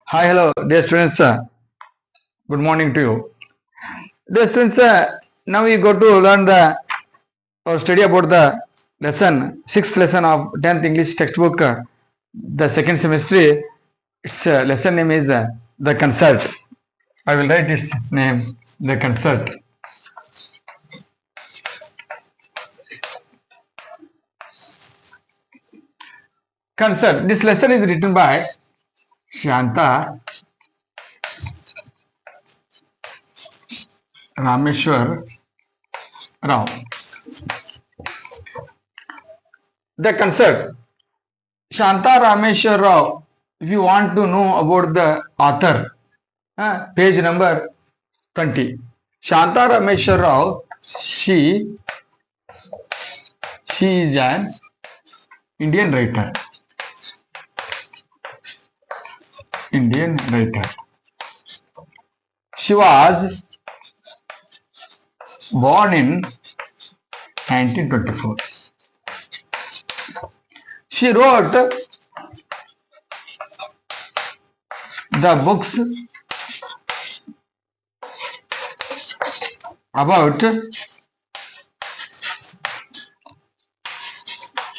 Hi, hello, dear students. Good morning to you. Dear students, now we go to learn the or study about the lesson, sixth lesson of 10th English textbook, the second semester. Its lesson name is The Concert. I will write its name, The Concert. Concert. This lesson is written by Shanta Rameshwar Rao. The Concert. Shanta Rameshwar Rao. If you want to know about the author, page number 20. Shanta Rameshwar Rao, she is an Indian writer. Indian writer. She was born in 1924. She wrote the books about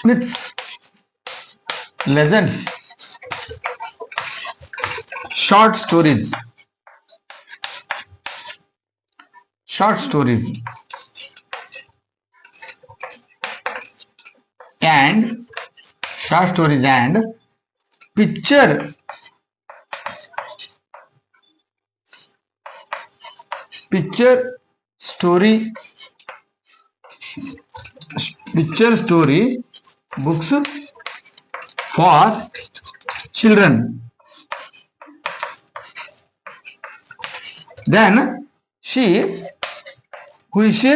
myths, legends, short stories, and picture story books for children. Then who is she?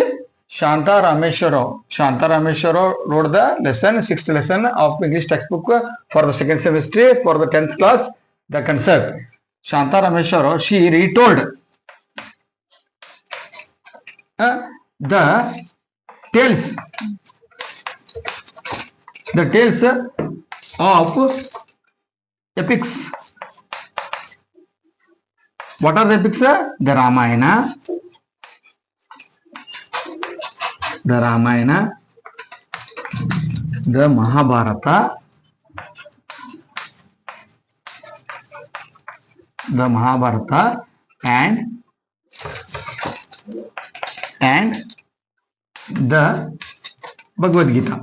Shanta Rameshwar Rao. Shanta Rameshwar Rao wrote the lesson, sixth lesson of English textbook for the second semester for the 10th class, The Concert. Shanta Rameshwar Rao, she retold the tales of epics. What are the epics? The Ramayana, the Mahabharata, and the Bhagavad Gita.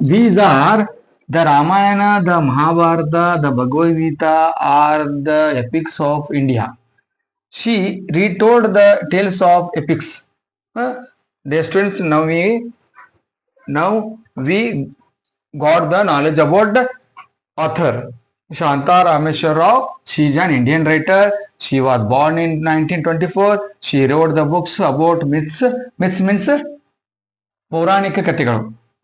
These are the Ramayana, the Mahabharata, the Bhagavad Gita are the epics of India. She retold the tales of epics. Dear students, now we got the knowledge about the author. Shanta Rameshwar Rao, she is an Indian writer. She was born in 1924. She wrote the books about myths. Myths means ಪೌರಾಣಿಕ ಕಥೆಗಳು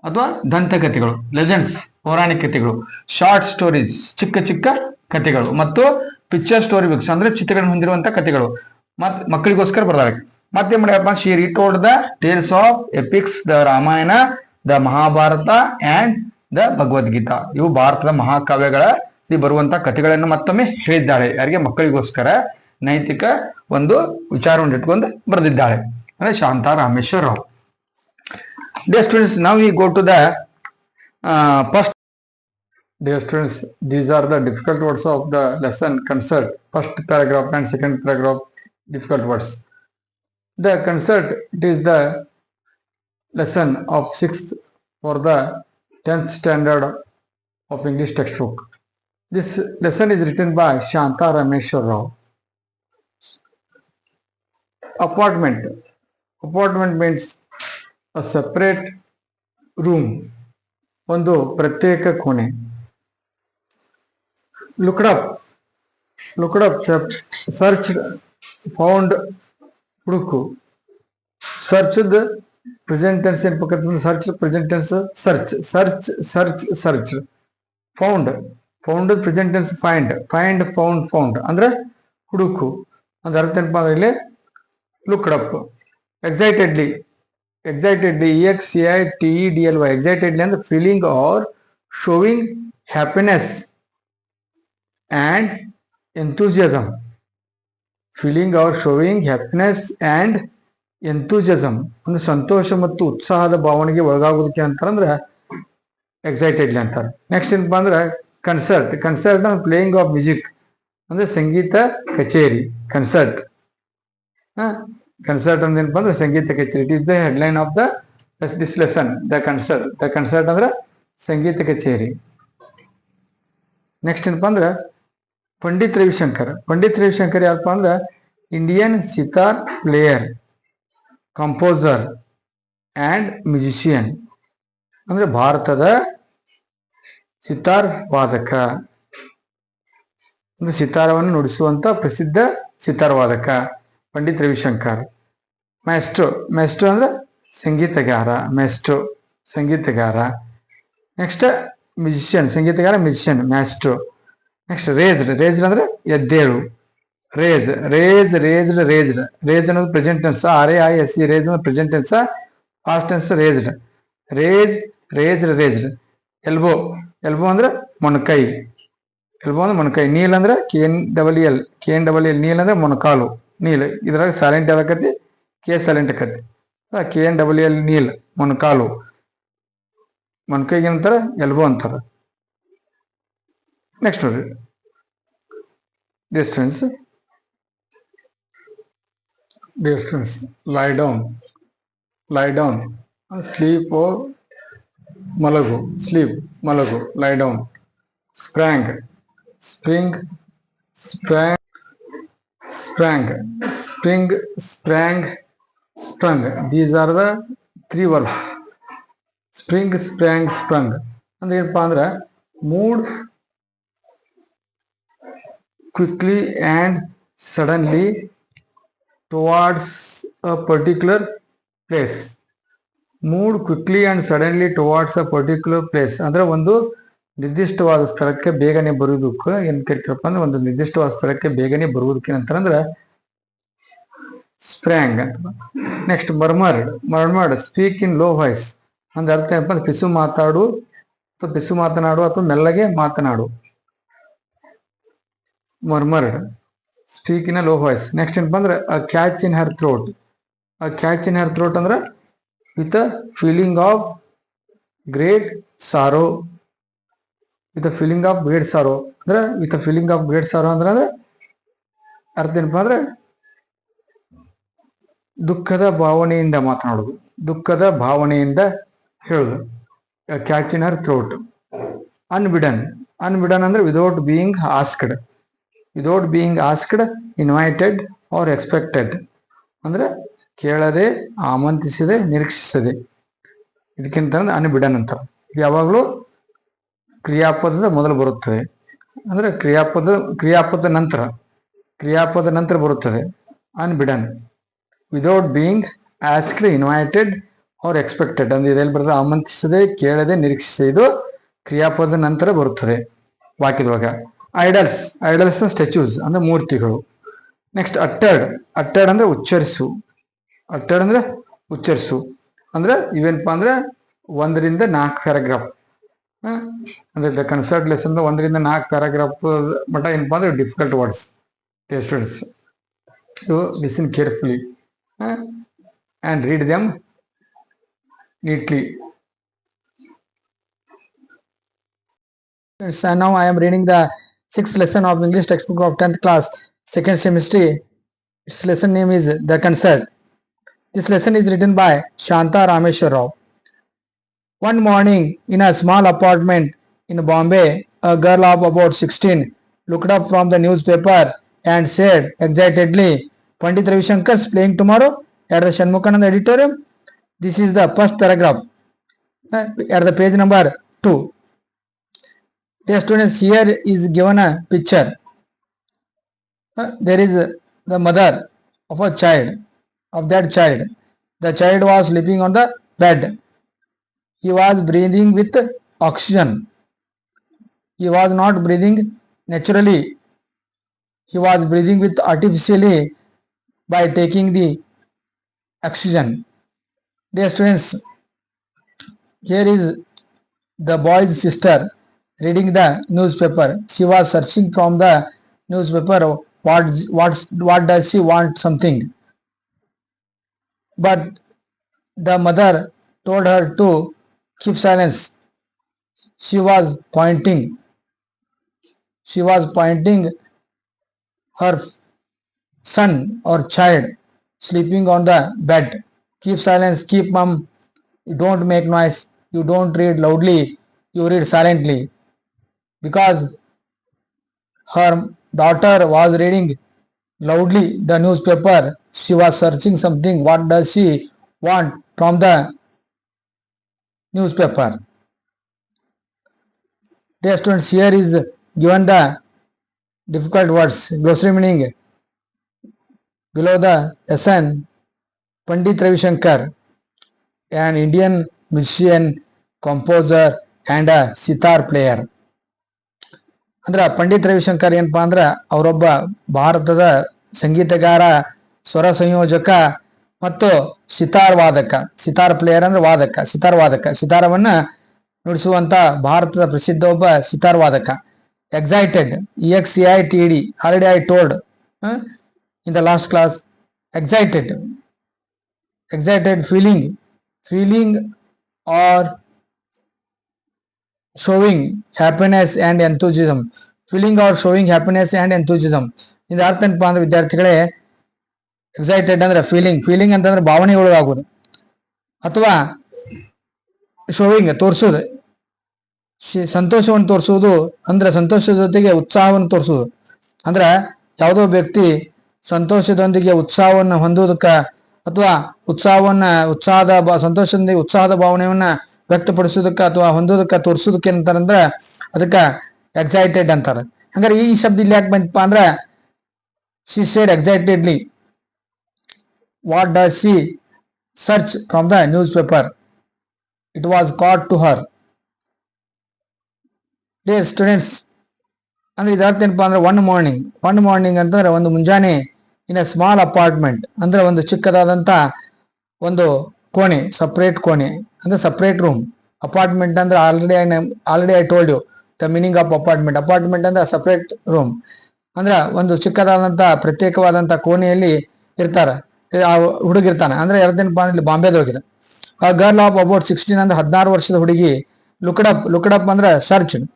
ಅಥವಾ ದಂತಕಥೆಗಳು, legends, ಪೌರಾಣಿಕ ಕಥೆಗಳು, short stories, ಚಿಕ್ಕ ಚಿಕ್ಕ ಕಥೆಗಳು, ಮತ್ತು picture story books ಅಂದ್ರೆ ಚಿತ್ರಗಳನ್ನು ಹೊಂದಿರುವಂತಹ ಕಥೆಗಳು ಮಕ್ಕಳಿಗೋಸ್ಕರ ಬರೆದಾರೆ. ಮತ್ತೆ ಮಾಡ್ಯಪ್ಪ, she retold the tales of epics, the Ramayana, the Mahabharata and the Bhagavad Gita. ಇವು ಭಾರತದ ಮಹಾಕಾವ್ಯಗಳಲ್ಲಿ ಬರುವಂತಹ ಕಥೆಗಳನ್ನು ಮತ್ತೊಮ್ಮೆ ಹೇಳಿದ್ದಾಳೆ. ಯಾರಿಗೆ? ಮಕ್ಕಳಿಗೋಸ್ಕರ ನೈತಿಕ ಒಂದು ವಿಚಾರವನ್ನು ಇಟ್ಕೊಂಡು ಬರೆದಿದ್ದಾಳೆ. ಅಂದ್ರೆ Shanta Rameswar Rao. Dear students, now we go to the first. Dear students, these are the difficult words of the lesson concert. First paragraph and second paragraph, difficult words. The concert, it is the lesson of 6th for the 10th standard of English textbook. This lesson is written by Shanta Rameshwar Rao. Apartment. Apartment means a separate room, ಒಂದು ಪ್ರತ್ಯೇಕ ಕೋಣೆ. Looked up, searched, found, ಹುಡುಕು. Searched, present tense ಏನ್ ಪಕ್ಕದ searched, present tense search. Found, present tense find, found ಅಂದ್ರೆ ಹುಡುಕು. ಅಂದ್ರೆ ಅರ್ಥ ಏನಪ್ಪ ಅಂದ್ರೆ ಇಲ್ಲಿ looked up. Excitedly, excitedly, excitedly, excitedly ಅಂದ್ರೆ feeling or showing happiness and enthusiasm. Feeling or showing happiness and enthusiasm ಅಂದ್ರೆ ಸಂತೋಷ ಮತ್ತು ಉತ್ಸಾಹದ ಭಾವನೆಗೆ ಒಳಗಾಗೋದಕ್ಕೆ ಅಂತಾರಂದ್ರೆ ಎಕ್ಸೈಟೆಡ್ಲಿ ಅಂತಾರೆ. ನೆಕ್ಸ್ಟ್ ಏನಪ್ಪ ಅಂದ್ರೆ concert. Concert playing of music ಅಂದ್ರೆ ಸಂಗೀತ ಕಚೇರಿ. ಕನ್ಸರ್ಟ್ ಕನ್ಸರ್ಟ್ ಅಂದ್ರೆ ಏನಪ್ಪ ಅಂದ್ರೆ ಸಂಗೀತ ಕಚೇರಿ. It is the headline of this lesson. The concert ಅಂದ್ರೆ ಸಂಗೀತ ಕಚೇರಿ. ನೆಕ್ಸ್ಟ್ ಏನಪ್ಪ ಅಂದ್ರೆ ಪಂಡಿತ್ ರವಿಶಂಕರ್. ಪಂಡಿತ್ ರವಿಶಂಕರ್ ಯಾರಪ್ಪ ಅಂದ್ರೆ Indian sitar player, composer and musician. ಅಂದ್ರೆ ಭಾರತದ ಸಿತಾರ್ ವಾದಕ, ಅಂದ್ರೆ ಸಿತಾರವನ್ನು ನುಡಿಸುವಂತ ಪ್ರಸಿದ್ಧ ಸಿತಾರ್ ವಾದಕ ಪಂಡಿತ್ ರವಿಶಂಕರ್. ಮ್ಯಾಸ್ಟ್ರೋ. ಮ್ಯಾಸ್ಟ್ರೋ ಅಂದ್ರೆ ಸಂಗೀತಗಾರ. ಮ್ಯಾಸ್ಟ್ರೋ ಸಂಗೀತಗಾರ. ನೆಕ್ಸ್ಟ್ ಮ್ಯೂಸಿಷಿಯನ್ ಸಂಗೀತಗಾರ, musician maestro. Next raised. Raised ಅಂದ್ರೆ ಎದ್ದೇಳು. ರೇಜ್ಡ್ ರೇಜ್ ಅನ್ನೋದು ಪ್ರೆಸೆಂಟ್ ಟೆನ್ಸ್. RAISE ರೇಜ್ ಅಂದ್ರೆ present tense. Past tense raised. Raised. Elbow ಅಂದ್ರೆ ಮೊಣಕೈ. ಎಲ್ಬೋ ಅಂದ್ರೆ ಮೊಣಕೈ. ನೀಲ್ ಅಂದ್ರೆ KNEL ನೀಲ್ ಅಂದ್ರೆ ಮೊಣಕಾಲು. ನೀಲ್ ಇದ್ರಾಗ ಸೈಲೆಂಟ್ ಯಾವ್ದಾಕತಿ, K ಸೈಲೆಂಟ್ ಆಕತಿ. KNEL ನೀಲ್ ಮೊಣಕಾಲು. ಮೊಣಕೈಗೆ ಅಂತಾರ ಎಲ್ಬೋ ಅಂತಾರ. ನೆಕ್ಸ್ಟ್ ನೋಡ್ರಿ ಡಿಸ್ಟೆನ್ಸ್. ಲೈ ಡೌನ್ ಸ್ಲೀಪ್ ಓ ಮಲಗು. ಸ್ಲೀಪ್ ಮಲಗು. Lie down. Spring sprung. These are the three verbs. Spring, sprang, sprung. ಅಂದ್ರೆ ಏನಪ್ಪಾ ಅಂದ್ರೆ mood quickly and suddenly towards a particular place. Mood quickly and suddenly towards a particular place ಅಂದ್ರೆ ಒಂದು ನಿರ್ದಿಷ್ಟವಾದ ಸ್ಥಳಕ್ಕೆ ಬೇಗನೆ ಬರುವುದಕ್ಕೆ ಏನ್ ಕರಿತಾರಪ್ಪ ಅಂದ್ರೆ ಒಂದು ನಿರ್ದಿಷ್ಟವಾದ ಸ್ಥಳಕ್ಕೆ ಬೇಗನೆ ಬರುವುದಕ್ಕೆ ಏನಂತಾರಂದ್ರೆ ಸ್ಪ್ರ್ಯಾಂಗ್ ಅಂತ. Next murmured speak in low voice ಅಂದ್ರೆ ಅರ್ಥ ಏನಪ್ಪ ಅಂದ್ರೆ ಪಿಸು ಮಾತನಾಡು ಅಥವಾ ಮೆಲ್ಲಗೆ ಮಾತನಾಡು. Murmured speak in a low voice. Next ಏನಪ್ಪ ಅಂದ್ರೆ ಕ್ಯಾಚ್ ಇನ್ ಹರ್ ಥ್ರೋಟ್. ಅಂದ್ರೆ with a feeling of great sorrow. ಅಂದ್ರೆ with a feeling of great sorrow ಅಂದ್ರೆ ಅರ್ಥ ಏನಪ್ಪ ಅಂದ್ರೆ ದುಃಖದ ಭಾವನೆಯಿಂದ ಮಾತನಾಡುದು, ದುಃಖದ ಭಾವನೆಯಿಂದ ಹೇಳುದು. Catch in her throat. ಅನ್ಬಿಡನ್ ಅಂದ್ರೆ without being asked, invited or expected ಅಂದ್ರೆ ಕೇಳದೆ, ಆಮಂತ್ರಿಸದೆ, ನಿರೀಕ್ಷಿಸದೆ. ಇದಕ್ಕಿಂತ ಅನ್ಬಿಡನ್ ಅಂತ. ಯಾವಾಗಲೂ ಕ್ರಿಯಾಪದದ ಮೊದಲು ಬರುತ್ತದೆ. ಅಂದ್ರೆ ಕ್ರಿಯಾಪದ ನಂತರ ಬರುತ್ತದೆ. Unbidden without being asked, invited or expected ಅಂದ್ರೆ ಇದೆಲ್ಲಿ ಬರ್ತದೆ? ಆಮಂತ್ರಿಸದೆ, ಕೇಳದೆ, ನಿರೀಕ್ಷಿಸದೆ. ಇದು ಕ್ರಿಯಾಪದ ನಂತರ ಬರುತ್ತದೆ ವಾಕ್ಯದೊಳಗ. ಐಡಲ್ಸ್ ಸ್ಟ್ಯಾಚ್ಯೂಸ್ ಅಂದ್ರೆ ಮೂರ್ತಿಗಳು. ನೆಕ್ಸ್ಟ್ ಅಟ್ಟರ್ಡ್ ಅಂದ್ರೆ ಉಚ್ಚರಿಸು. ಅಂದ್ರೆ ಇವೇನಪ್ಪ ಅಂದ್ರೆ 1 to 4 ಪ್ಯಾರಾಗ್ರಾಫ್. ಅಂದ್ರೆ ಕನ್ಸರ್ಟ್ ಲೆಸನ್ 1 to 4 ಪ್ಯಾರಾಗ್ರಾಫ್ ಮಟ್ಟ ಏನಪ್ಪಾ ಅಂದ್ರೆ difficult words. Students you listen carefully and read them neatly. So now I am reading the 6th lesson of English textbook of 10th class, second semester. Its lesson name is The Concert. This lesson is written by Shanta Rameshwar Rao. One morning in a small apartment in Bombay, a girl of about 16 looked up from the newspaper and said excitedly, Pandit Ravi Shankar is playing tomorrow at the Shanmukanand Auditorium. This is the first paragraph at the page number 2. Dear students, here is given a picture. There is the mother of a child. The child was sleeping on the bed. He was breathing with oxygen. He was not breathing naturally. He was breathing with artificially by taking the oxygen. Dear students, here is the boy's sister reading the newspaper. She was searching from the newspaper what does she want something. But the mother told her to keep silence. She was pointing her son or child sleeping on the bed. Keep silence, keep mum, you don't make noise, you don't read loudly, you read silently. Because her daughter was reading loudly the newspaper, she was searching something. What does she want from the newspaper? Dear students, here is given the difficult words, glossary meaning below the lesson. Pandit Ravi Shankar, an Indian musician, composer and a sitar player. ಅಂದ್ರೆ ಪಂಡಿತ್ ರವಿಶಂಕರ್ ಏನಪ್ಪಾ ಅಂದ್ರ ಅವರೊಬ್ಬ ಭಾರತದ ಸಂಗೀತಗಾರ, ಸ್ವರ ಸಂಯೋಜಕ ಮತ್ತು sitar ವಾದಕ. Sitar player ಅಂದ್ರೆ ವಾದಕ, ಸಿತಾರ್ ವಾದಕ, ಸಿತಾರವನ್ನ ನುಡಿಸುವಂತ ಭಾರತದ ಪ್ರಸಿದ್ಧ ಒಬ್ಬ ಸಿತಾರ್ ವಾದಕ. Excited, EXCITED, already I told in the last class. Excited, feeling or showing happiness and enthusiasm. Feeling or showing happiness and enthusiasm. ಇದು ಅರ್ಥ ಏನಪ್ಪಾ ಅಂದ್ರೆ ವಿದ್ಯಾರ್ಥಿಗಳೇ, ಎಕ್ಸೈಟೆಡ್ ಅಂದ್ರೆ ಫೀಲಿಂಗ್ ಅಂತಂದ್ರೆ ಭಾವನೆಗಳು ಆಗುದು, ಅಥವಾ ಶೋವಿಂಗ್ ತೋರಿಸುವುದು, ಸಂತೋಷವನ್ನು ತೋರಿಸುವುದು ಅಂದ್ರೆ ಸಂತೋಷದ ಜೊತೆಗೆ ಉತ್ಸಾಹವನ್ನು ತೋರಿಸುವುದು. ಅಂದ್ರೆ ಯಾವುದೋ ವ್ಯಕ್ತಿ ಸಂತೋಷದೊಂದಿಗೆ ಉತ್ಸಾಹವನ್ನು ಹೊಂದುವುದಕ್ಕ ಅಥವಾ ಸಂತೋಷದೊಂದಿಗೆ ಉತ್ಸಾಹದ ಭಾವನೆಯನ್ನ ವ್ಯಕ್ತಪಡಿಸೋದಕ್ಕ ಅಥವಾ ಹೊಂದೋದಕ್ಕ ತೋರಿಸೋದಕ್ಕೆ ಏನಂತಾರಂದ್ರ ಅದಕ್ಕ ಎಕ್ಸೈಟೆಡ್ ಅಂತಾರೆ. ಹಂಗಾರೆ ಈ ಶಬ್ದ ಇಲ್ಲಿ ಯಾಕೆ ಬಂತಪ್ಪ ಅಂದ್ರ she said excitedly. What does she search from the newspaper? It was caught to her. Dear students, ಅಂದ್ರೆ ಇದು ಅರ್ಥ ಏನಪ್ಪಾ ಅಂದ್ರೆ ಒನ್ ಮಾರ್ನಿಂಗ್ ಅಂತಂದ್ರೆ ಒಂದು ಮುಂಜಾನೆ, ಇನ್ ಎ ಸ್ಮಾಲ್ ಅಪಾರ್ಟ್ಮೆಂಟ್ ಅಂದ್ರೆ ಒಂದು ಚಿಕ್ಕದಾದಂತ ಒಂದು ಕೋಣೆ, ಸಪರೇಟ್ ಕೋಣೆ ಅಂದ್ರೆ ಸಪರೇಟ್ ರೂಮ್. ಅಪಾರ್ಟ್ಮೆಂಟ್ ಅಂದ್ರೆ already I told you the meaning of apartment. Apartment ಅಂದ್ರೆ ಸಪರೇಟ್ ರೂಮ್ ಅಂದ್ರೆ ಒಂದು ಚಿಕ್ಕದಾದಂತ ಪ್ರತ್ಯೇಕವಾದಂತ ಕೋಣೆಯಲ್ಲಿ ಇರ್ತಾರ ಆ ಹುಡುಗಿರ್ತಾನೆ. ಅಂದ್ರೆ ಎರಡನೇನಪ್ಪ ಅಂದ್ರೆ ಬಾಂಬೆದೊಳಗಿದೆ. ಆ ಗರ್ಲ್ ಆಫ್ ಅಬೌಟ್ 16 ಅಂದ್ರೆ 16 ವರ್ಷದ ಹುಡುಗಿ ಲುಕ್ಡ್ ಅಪ್ ಅಂದ್ರೆ ಸರ್ಚ್ಡ್.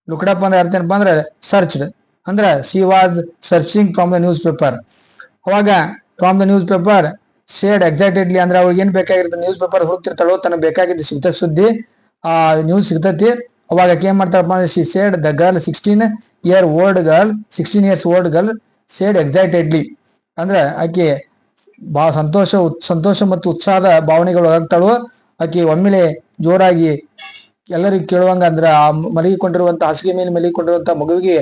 ಲುಕ್ಡ್ ಅಪ್ ಅಂದ್ರೆ ಅರ್ಥ ಏನಪ್ಪಾ ಅಂದ್ರೆ ಸರ್ಚ್ಡ್ ಅಂದ್ರೆ she was searching from the newspaper. ಅವಾಗ from the newspaper said excitedly ಅಂದ್ರೆ ಅವ್ರಿಗೆ ಏನ್ ಬೇಕಾಗಿರುತ್ತೆ, ನ್ಯೂಸ್ ಪೇಪರ್ ಹುಡುಕ್ತಿರ್ತಾಳೋ, ತನಗೆ ಬೇಕಾಗಿದ್ದು ಸಿಗ್ತದೆ ಸುದ್ದಿ, ಆ ನ್ಯೂಸ್ ಸಿಗ್ತತಿ. ಅವಾಗ ಏನ್ ಮಾಡ್ತಾರಪ್ಪ ಅಂದ್ರೆ she said the girl 16 years old girl said excitedly ಅಂದ್ರೆ ಆಕೆ ಬಹಳ ಸಂತೋಷ ಮತ್ತು ಉತ್ಸಾಹದ ಭಾವನೆಗಳು ಆಗ್ತಾಳು. ಆಕೆ ಒಮ್ಮೆಲೆ ಜೋರಾಗಿ ಎಲ್ಲರಿಗೂ ಕೇಳುವಂಗ ಅಂದ್ರೆ ಆ ಮಲಗಿಕೊಂಡಿರುವಂತ ಹಾಸಿಗೆ ಮೇಲೆ ಮಲಗಿಕೊಂಡಿರುವಂತ ಮಗುವಿಗೆ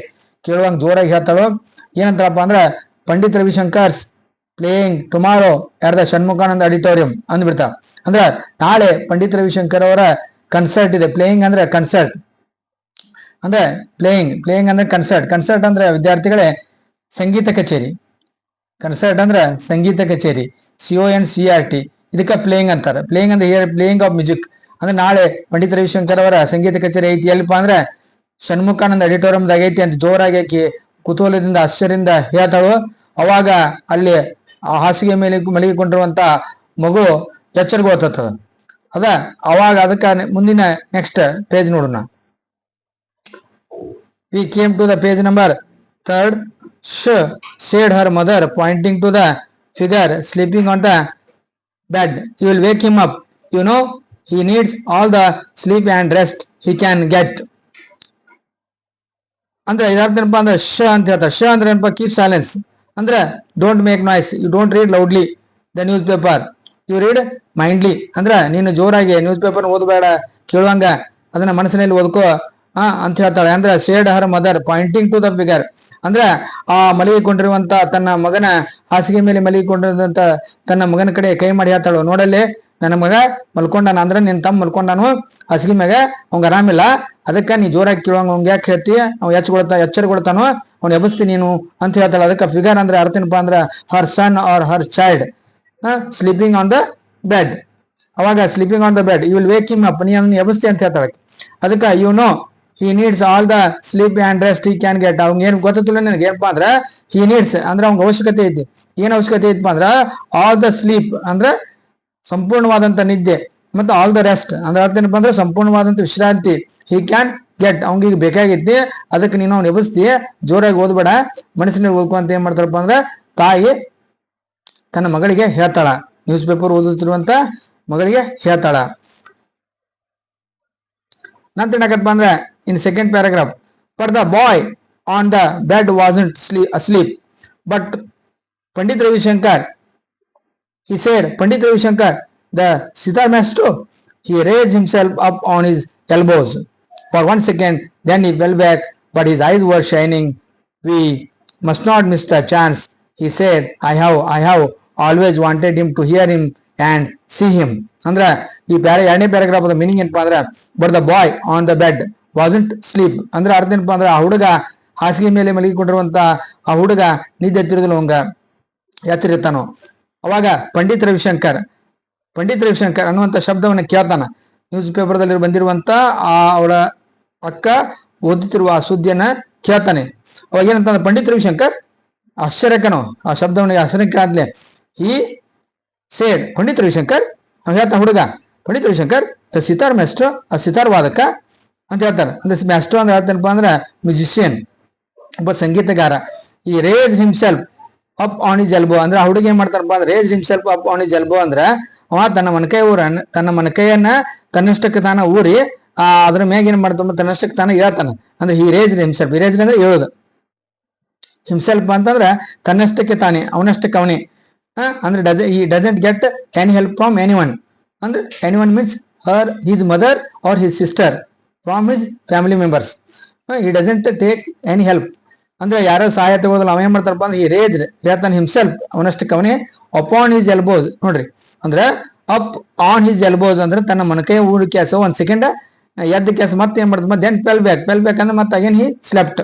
ಕೇಳುವಂಗ ಜೋರಾಗಿ ಹೇಳ್ತಾಳು. ಏನಂತಾರಪ್ಪ ಅಂದ್ರೆ Pandit Ravishankar's playing tomorrow at the Shanmukhananda auditorium ಅಂದ್ಬಿಡ್ತಾ. ಅಂದ್ರೆ ನಾಳೆ ಪಂಡಿತ್ ರವಿಶಂಕರ್ ಅವರ ಕನ್ಸರ್ಟ್ ಇದೆ. ಪ್ಲೇಯಿಂಗ್ ಅಂದ್ರೆ ಕನ್ಸರ್ಟ್ ಅಂದ್ರೆ ಪ್ಲೇಯಿಂಗ್ ಅಂದ್ರೆ ಕನ್ಸರ್ಟ್ ಅಂದ್ರೆ ವಿದ್ಯಾರ್ಥಿಗಳೇ ಸಂಗೀತ ಕಚೇರಿ. ಕನ್ಸರ್ಟ್ ಅಂದ್ರೆ ಸಂಗೀತ ಕಚೇರಿ, CONCERT. ಇದಕ್ಕ ಪ್ಲೇಯಿಂಗ್ ಅಂತಾರೆ. ಪ್ಲೇಯಿಂಗ್ ಅಂದ್ರೆ ಪ್ಲೇಯಿಂಗ್ ಆಫ್ ಮ್ಯೂಸಿಕ್ ಅಂದ್ರೆ ನಾಳೆ ಪಂಡಿತ್ ರವಿಶಂಕರ್ ಅವರ ಸಂಗೀತ ಕಚೇರಿ ಐತಿ. ಎಲ್ಪ ಅಂದ್ರೆ ಷಣ್ಮುಖಾನಂದ ಆಡಿಟೋರಿಯಂದಾಗ ಐತಿ ಅಂತ ಜೋರಾಗಿ ಆಕಿ ಕುತೂಹಲದಿಂದ ಆಶ್ಚರ್ಯದಿಂದ ಹೇಳ್ತಾಳು. ಅವಾಗ ಅಲ್ಲಿ ಆ ಹಾಸಿಗೆ ಮೇಲೆ ಮಲಗಿಕೊಂಡಿರುವಂತ ಮಗು ಎಚ್ಚರಗೊಳ್ತದ. ಅವಾಗ ಅದಕ್ಕ ಮುಂದಿನ ನೆಕ್ಸ್ಟ್ ಪೇಜ್ ನೋಡೋಣ. We came to the page number 3. She said her mother, pointing to the figure sleeping on the bed. You will wake him up. You know, he needs all the sleep and rest he can get. ಅಂದ್ರೆ ಇದಾರ್ಥ ಏನಪ್ಪಾ ಅಂದ್ರೆ ಶ ಅಂತ ಹೇಳ್ತಾರೆ. ಶ ಅಂದ್ರೆ ಏನಪ್ಪಾ keep silence ಅಂದ್ರೆ don't make noise, you don't read loudly the newspaper, you read mindly. ಅಂದ್ರೆ ನೀನು ಜೋರಾಗಿ ನ್ಯೂಸ್ ಪೇಪರ್ ಓದಬೇಡ, ಕೇಳುವಂಗ ಅದನ್ನ ಮನಸ್ಸಿನಲ್ಲಿ ಓದ್ಕೋ ಅಂತ ಹೇಳ್ತಾಳೆ. ಅಂದ್ರೆ shed her mother pointing to the figure ಅಂದ್ರೆ ಆ ಮಲಗಿಕೊಂಡಿರುವಂತ ತನ್ನ ಮಗನ ಹಾಸಿಗೆ ಮೇಲೆ ಮಲಗಿಕೊಂಡಿರುವಂತ ತನ್ನ ಮಗನ ಕಡೆ ಕೈ ಮಾಡಿ ಹೇಳ್ತಾಳು, ನೋಡಲ್ಲಿ ನನ್ನ ಮಗ ಮಲ್ಕೊಂಡಾನ ಅಂದ್ರೆ ನಿನ್ ತಮ್ಮ ಮಲ್ಕೊಂಡಾನು ಹಾಸಿಗೆ ಮ್ಯಾಗ, ಅವಂಗ ಆರಾಮಿಲ್ಲ, ಅದಕ್ಕ ನೀ ಜೋರಾಗಿ ಕೇಳುವಂಗ ಅವಂಗ ಯಾಕೆ ಹೇಳ್ತಿ, ಅವ್ ಎಚ್ಚರಗೊಳ್ತಾನೋ ಅವ್ನ ಎಬಸ್ತಿ ನೀನು ಅಂತ ಹೇಳ್ತಾಳೆ. ಅದಕ್ಕೆ ಫಿಗರ್ ಅಂದ್ರೆ ಅರ್ಥ ಏನಪ್ಪಾ ಅಂದ್ರೆ her son or her child sleeping on the bed. ಅವಾಗ sleeping on the bed you will wake him up, ನೀನು ಎಬ್ಬಿಸ್ತಿ ಅಂತ ಹೇಳ್ತಾಳೆ. ಅದಕ್ಕೆ you know he needs all the sleep and rest he can get. ಅವ್ಗೆ ಏನು ಗೊತ್ತಿಲ್ಲ ನನಗೆ ಏನಪ್ಪಾ ಅಂದ್ರೆ ಹಿ ನೀಡ್ಸ್ ಅಂದ್ರೆ ಅವ್ಗೆ ಅವಶ್ಯಕತೆ ಐತಿ. ಏನ್ ಅವಶ್ಯಕತೆ ಐತಪ್ಪ ಅಂದ್ರ ಆಲ್ ದ ಸ್ಲೀಪ್ ಅಂದ್ರೆ ಸಂಪೂರ್ಣವಾದಂತ ನಿದ್ದೆ, ಮತ್ತು ಆಲ್ ದ ರೆಸ್ಟ್ ಅಂದ್ರೆ ಅರ್ಥೇನಪ್ಪ ಅಂದ್ರೆ ಸಂಪೂರ್ಣವಾದಂತ ವಿಶ್ರಾಂತಿ ಹಿ ಕ್ಯಾನ್ ಗೆಟ್, ಅವ್ನಿಗೆ ಈಗ ಬೇಕಾಗೈತಿ. ಅದಕ್ಕೆ ನೀನು ಅವ್ನು ಎಬ್ಬಿಸ್ತಿ, ಜೋರಾಗಿ ಓದ್ಬೇಡ, ಮನಸ್ಸಿನಲ್ಲಿ ಓದ್ಕೊ ಅಂತ ಏನ್ ಮಾಡ್ತಾರಪ್ಪ ಅಂದ್ರೆ ತಾಯಿ ತನ್ನ ಮಗಳಿಗೆ ಹೇಳ್ತಾಳ, ನ್ಯೂಸ್ ಪೇಪರ್ ಓದುತ್ತಿರುವಂತ ಮಗಳಿಗೆ ಹೇಳ್ತಾಳ. ನಂತರ ಏನಾಗತ್ತಪ್ಪ ಅಂದ್ರೆ in second paragraph, but the boy on the bed wasn't asleep but Pandit Ravishankar he said, Pandit Ravi Shankar, the sitar maestro. He raised himself up on his elbows for 1 second, then he fell back, but his eyes were shining. We must not miss the chance, he said. I have always wanted him to hear him and see him. ಅಂದ್ರೆ ಈ ಎರಡನೇ paragraph meaning ಏನಪ್ಪಾ ಅಂದ್ರೆ but the boy on the bed wasn't sleep ಅಂದ್ರೆ ಅರ್ಥ ಏನಪ್ಪಾ ಅಂದ್ರೆ ಆ ಹುಡುಗ ಹಾಸಿಗೆ ಮೇಲೆ ಮಲಗಿಕೊಂಡಿರುವಂತ ಆ ಹುಡುಗ ನಿದ್ದೆ ತಿರುಗಲು ಅವಂಗ ಎಚ್ಚರಿರ್ತಾನೋ. ಅವಾಗ ಪಂಡಿತ್ ರವಿಶಂಕರ್ ಅನ್ನುವಂತ ಶಬ್ದವನ್ನ ಕೇಳ್ತಾನ. ನ್ಯೂಸ್ ಪೇಪರ್ದಲ್ಲಿ ಬಂದಿರುವಂತ ಅವಳ ಅಕ್ಕ ಓದುತ್ತಿರುವ ಆ ಸುದ್ದಿಯನ್ನ ಕೇಳ್ತಾನೆ. ಅವಾಗ ಏನಂತ ಪಂಡಿತ್ ರವಿಶಂಕರ್ ಆಶ್ಚರ್ಯಕನು ಆ ಶಬ್ದವನಿಗೆ ಆಶ್ಚರ್ಯಕ್ಕೆ ಆದ್ಲೆ. ಈ ಸೇಡ್ ಪಂಡಿತ್ ರವಿಶಂಕರ್ ಅವ್ನು ಹೇಳ್ತಾನ ಹುಡುಗ, ಪಂಡಿತ್ ರವಿಶಂಕರ್ ದ ಸಿತಾರ್ ಮ್ಯಾಸ್ಟ್ರೋ, ಆ ಸಿತಾರ್ ವಾದಕ ಅಂತ ಹೇಳ್ತಾರೆ. ಅಂದ್ರೆ ಮ್ಯಾಸ್ಟ್ರೋ ಅಂದ್ರೆ ಹೇಳ್ತಾನಪ್ಪ ಅಂದ್ರೆ ಮ್ಯೂಸಿಷಿಯನ್, ಒಬ್ಬ ಸಂಗೀತಗಾರ. He raise himself up on his elbow ಅಂದ್ರೆ ಆ ಹುಡುಗ ಏನ್ ಮಾಡ್ತಾರಪ್ಪ ಅಂದ್ರೆ raise himself up on his elbow ಅಂದ್ರೆ ಅವ ತನ್ನ ಮನಕೈಯನ್ನ ತನ್ನಷ್ಟಕ್ಕೆ ತಾನ ಊರಿ ಅದ್ರ ಮ್ಯಾಗ ಏನ್ ಮಾಡ್ತಾನ ತನ್ನಷ್ಟಕ್ಕೆ ತಾನ ಹೇಳ್ತಾನ. ಅಂದ್ರೆ ಈ ರೇಜ್ ಹಿಮ್ಸೆಲ್ಫ್, ಈ ರೇಜ್ ಅಂದ್ರೆ ಹೇಳುದು, ಹಿಮ್ಸೆಲ್ಫ್ ಅಂತಂದ್ರೆ ತನ್ನಷ್ಟಕ್ಕೆ ತಾನೇ, ಅವನಷ್ಟಕ್ಕೆ ಅವನೇ. ಅಂದ್ರೆ he doesn't get any help from anyone. ಅಂದ್ರೆ anyone means his mother or his sister from his family members. He doesn't take any help. ಅಂದ್ರೆ ಯಾರೋ ಸಹಾಯ ತಗೊಳ್ಳೋದಿಲ್ಲ. ಅವ ಏನ್ ಮಾಡ್ತಾರಪ್ಪ ಅಂದ್ರೆ ಈ ರೇಜ್ ಹೇಳ್ತಾನೆ ಹಿಮ್ಸೆಲ್ಫ್, ಅವನಷ್ಟಕ್ಕೆ ಅವನೇ. ಅಪಾನ್ ಹಿಸ್ ಎಲ್ಬೋಸ್ ನೋಡ್ರಿ, ಅಂದ್ರೆ ಅಪ್ ಆನ್ ಹಿಸ್ ಎಲ್ಬೋಸ್ ಅಂದ್ರೆ ತನ್ನ ಮನಕೈ ಊರು ಕ್ಯಾಸ 1 ಸೆಕೆಂಡ್ ಎದ್ದ ಕ್ಯಾಸ ಮತ್ತೆ ಏನ್ ಮಾಡ್ತಾನೆ ದೆನ್ ಫೆಲ್ ಬ್ಯಾಕ್ ಅಂದ್ರೆ ಮತ್ತೆ ಅಗೇನ್ ಹಿ ಸ್ಲೆಪ್ಟ್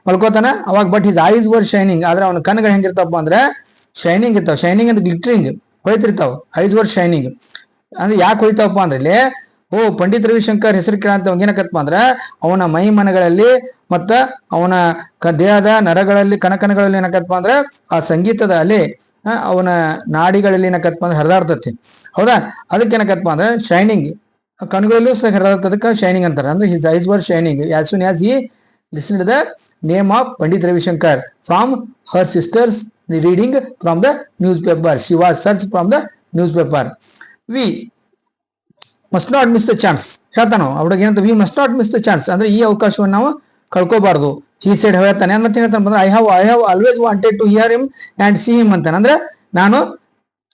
ಮಲ್ಕೋತಾನ. ಅವಾಗ but his ice var shining, ಆದ್ರೆ ಅವನ ಕಣ್ಗಳು ಹೆಂಗಿರ್ತಾವಪ್ಪ ಅಂದ್ರೆ ಶೈನಿಂಗ್ ಇರ್ತಾವ. ಶೈನಿಂಗ್ ಅಂದ್ರೆ ಗ್ಲಿಟರಿಂಗ್, ಹೊಳಿತಿರ್ತಾವ. ಐಸ್ ವರ್ ಶೈನಿಂಗ್ ಅಂದ್ರೆ ಯಾಕೆ ಹೊಳಿತಾವಪ್ಪ ಅಂದ್ರೆ ಇಲ್ಲಿ ಪಂಡಿತ್ ರವಿಶಂಕರ್ ಹೆಸರು ಕೇಳಂತ ಏನಕತ್ತಪ್ಪ ಅಂದ್ರೆ ಅವನ ಮೈ ಮನಗಳಲ್ಲಿ ಮತ್ತ ಅವನ ದೇಹದ ನರಗಳಲ್ಲಿ ಕಣಕಣಗಳಲ್ಲಿ ಏನಕತ್ತಪ್ಪ ಅಂದ್ರೆ ಆ ಸಂಗೀತದ ಅಲೆ ಅವನ ನಾಡಿಗಳಲ್ಲಿ ಏನಕತ್ತಪ್ಪ ಅಂದ್ರೆ ಹರಿದಾಡ್ತತಿ. ಹೌದಾ, ಅದಕ್ಕೆ ಏನಕತ್ತಪ್ಪ ಅಂದ್ರೆ ಶೈನಿಂಗ್, ಕಣ್ಗಳಲ್ಲೂ ಸಹ ಹರಿದಾಡ್ತದಕ್ಕೆ ಶೈನಿಂಗ್ ಅಂತಾರೆ. ಅಂದ್ರೆ his ice var shining as soon as he listened the name of Pandit Ravi Shankar from her sisters reading from the newspaper. She was searched from the newspaper. We must not miss the chance. ಹೇಳ್ತಾನೋ ಅವ್ರಿಗೆ ಏನಂತ we must not miss the chance ಅಂದ್ರೆ ಈ ಅವಕಾಶವನ್ನು ನಾವು ಕಳ್ಕೋಬಾರ್ದು. ಹಿ side ಹೇಳ್ತಾನೆ. ಮತ್ತೆ ಏನಂತ I have always wanted to hear him and see him ಅಂತಾನೆ. ಅಂದ್ರೆ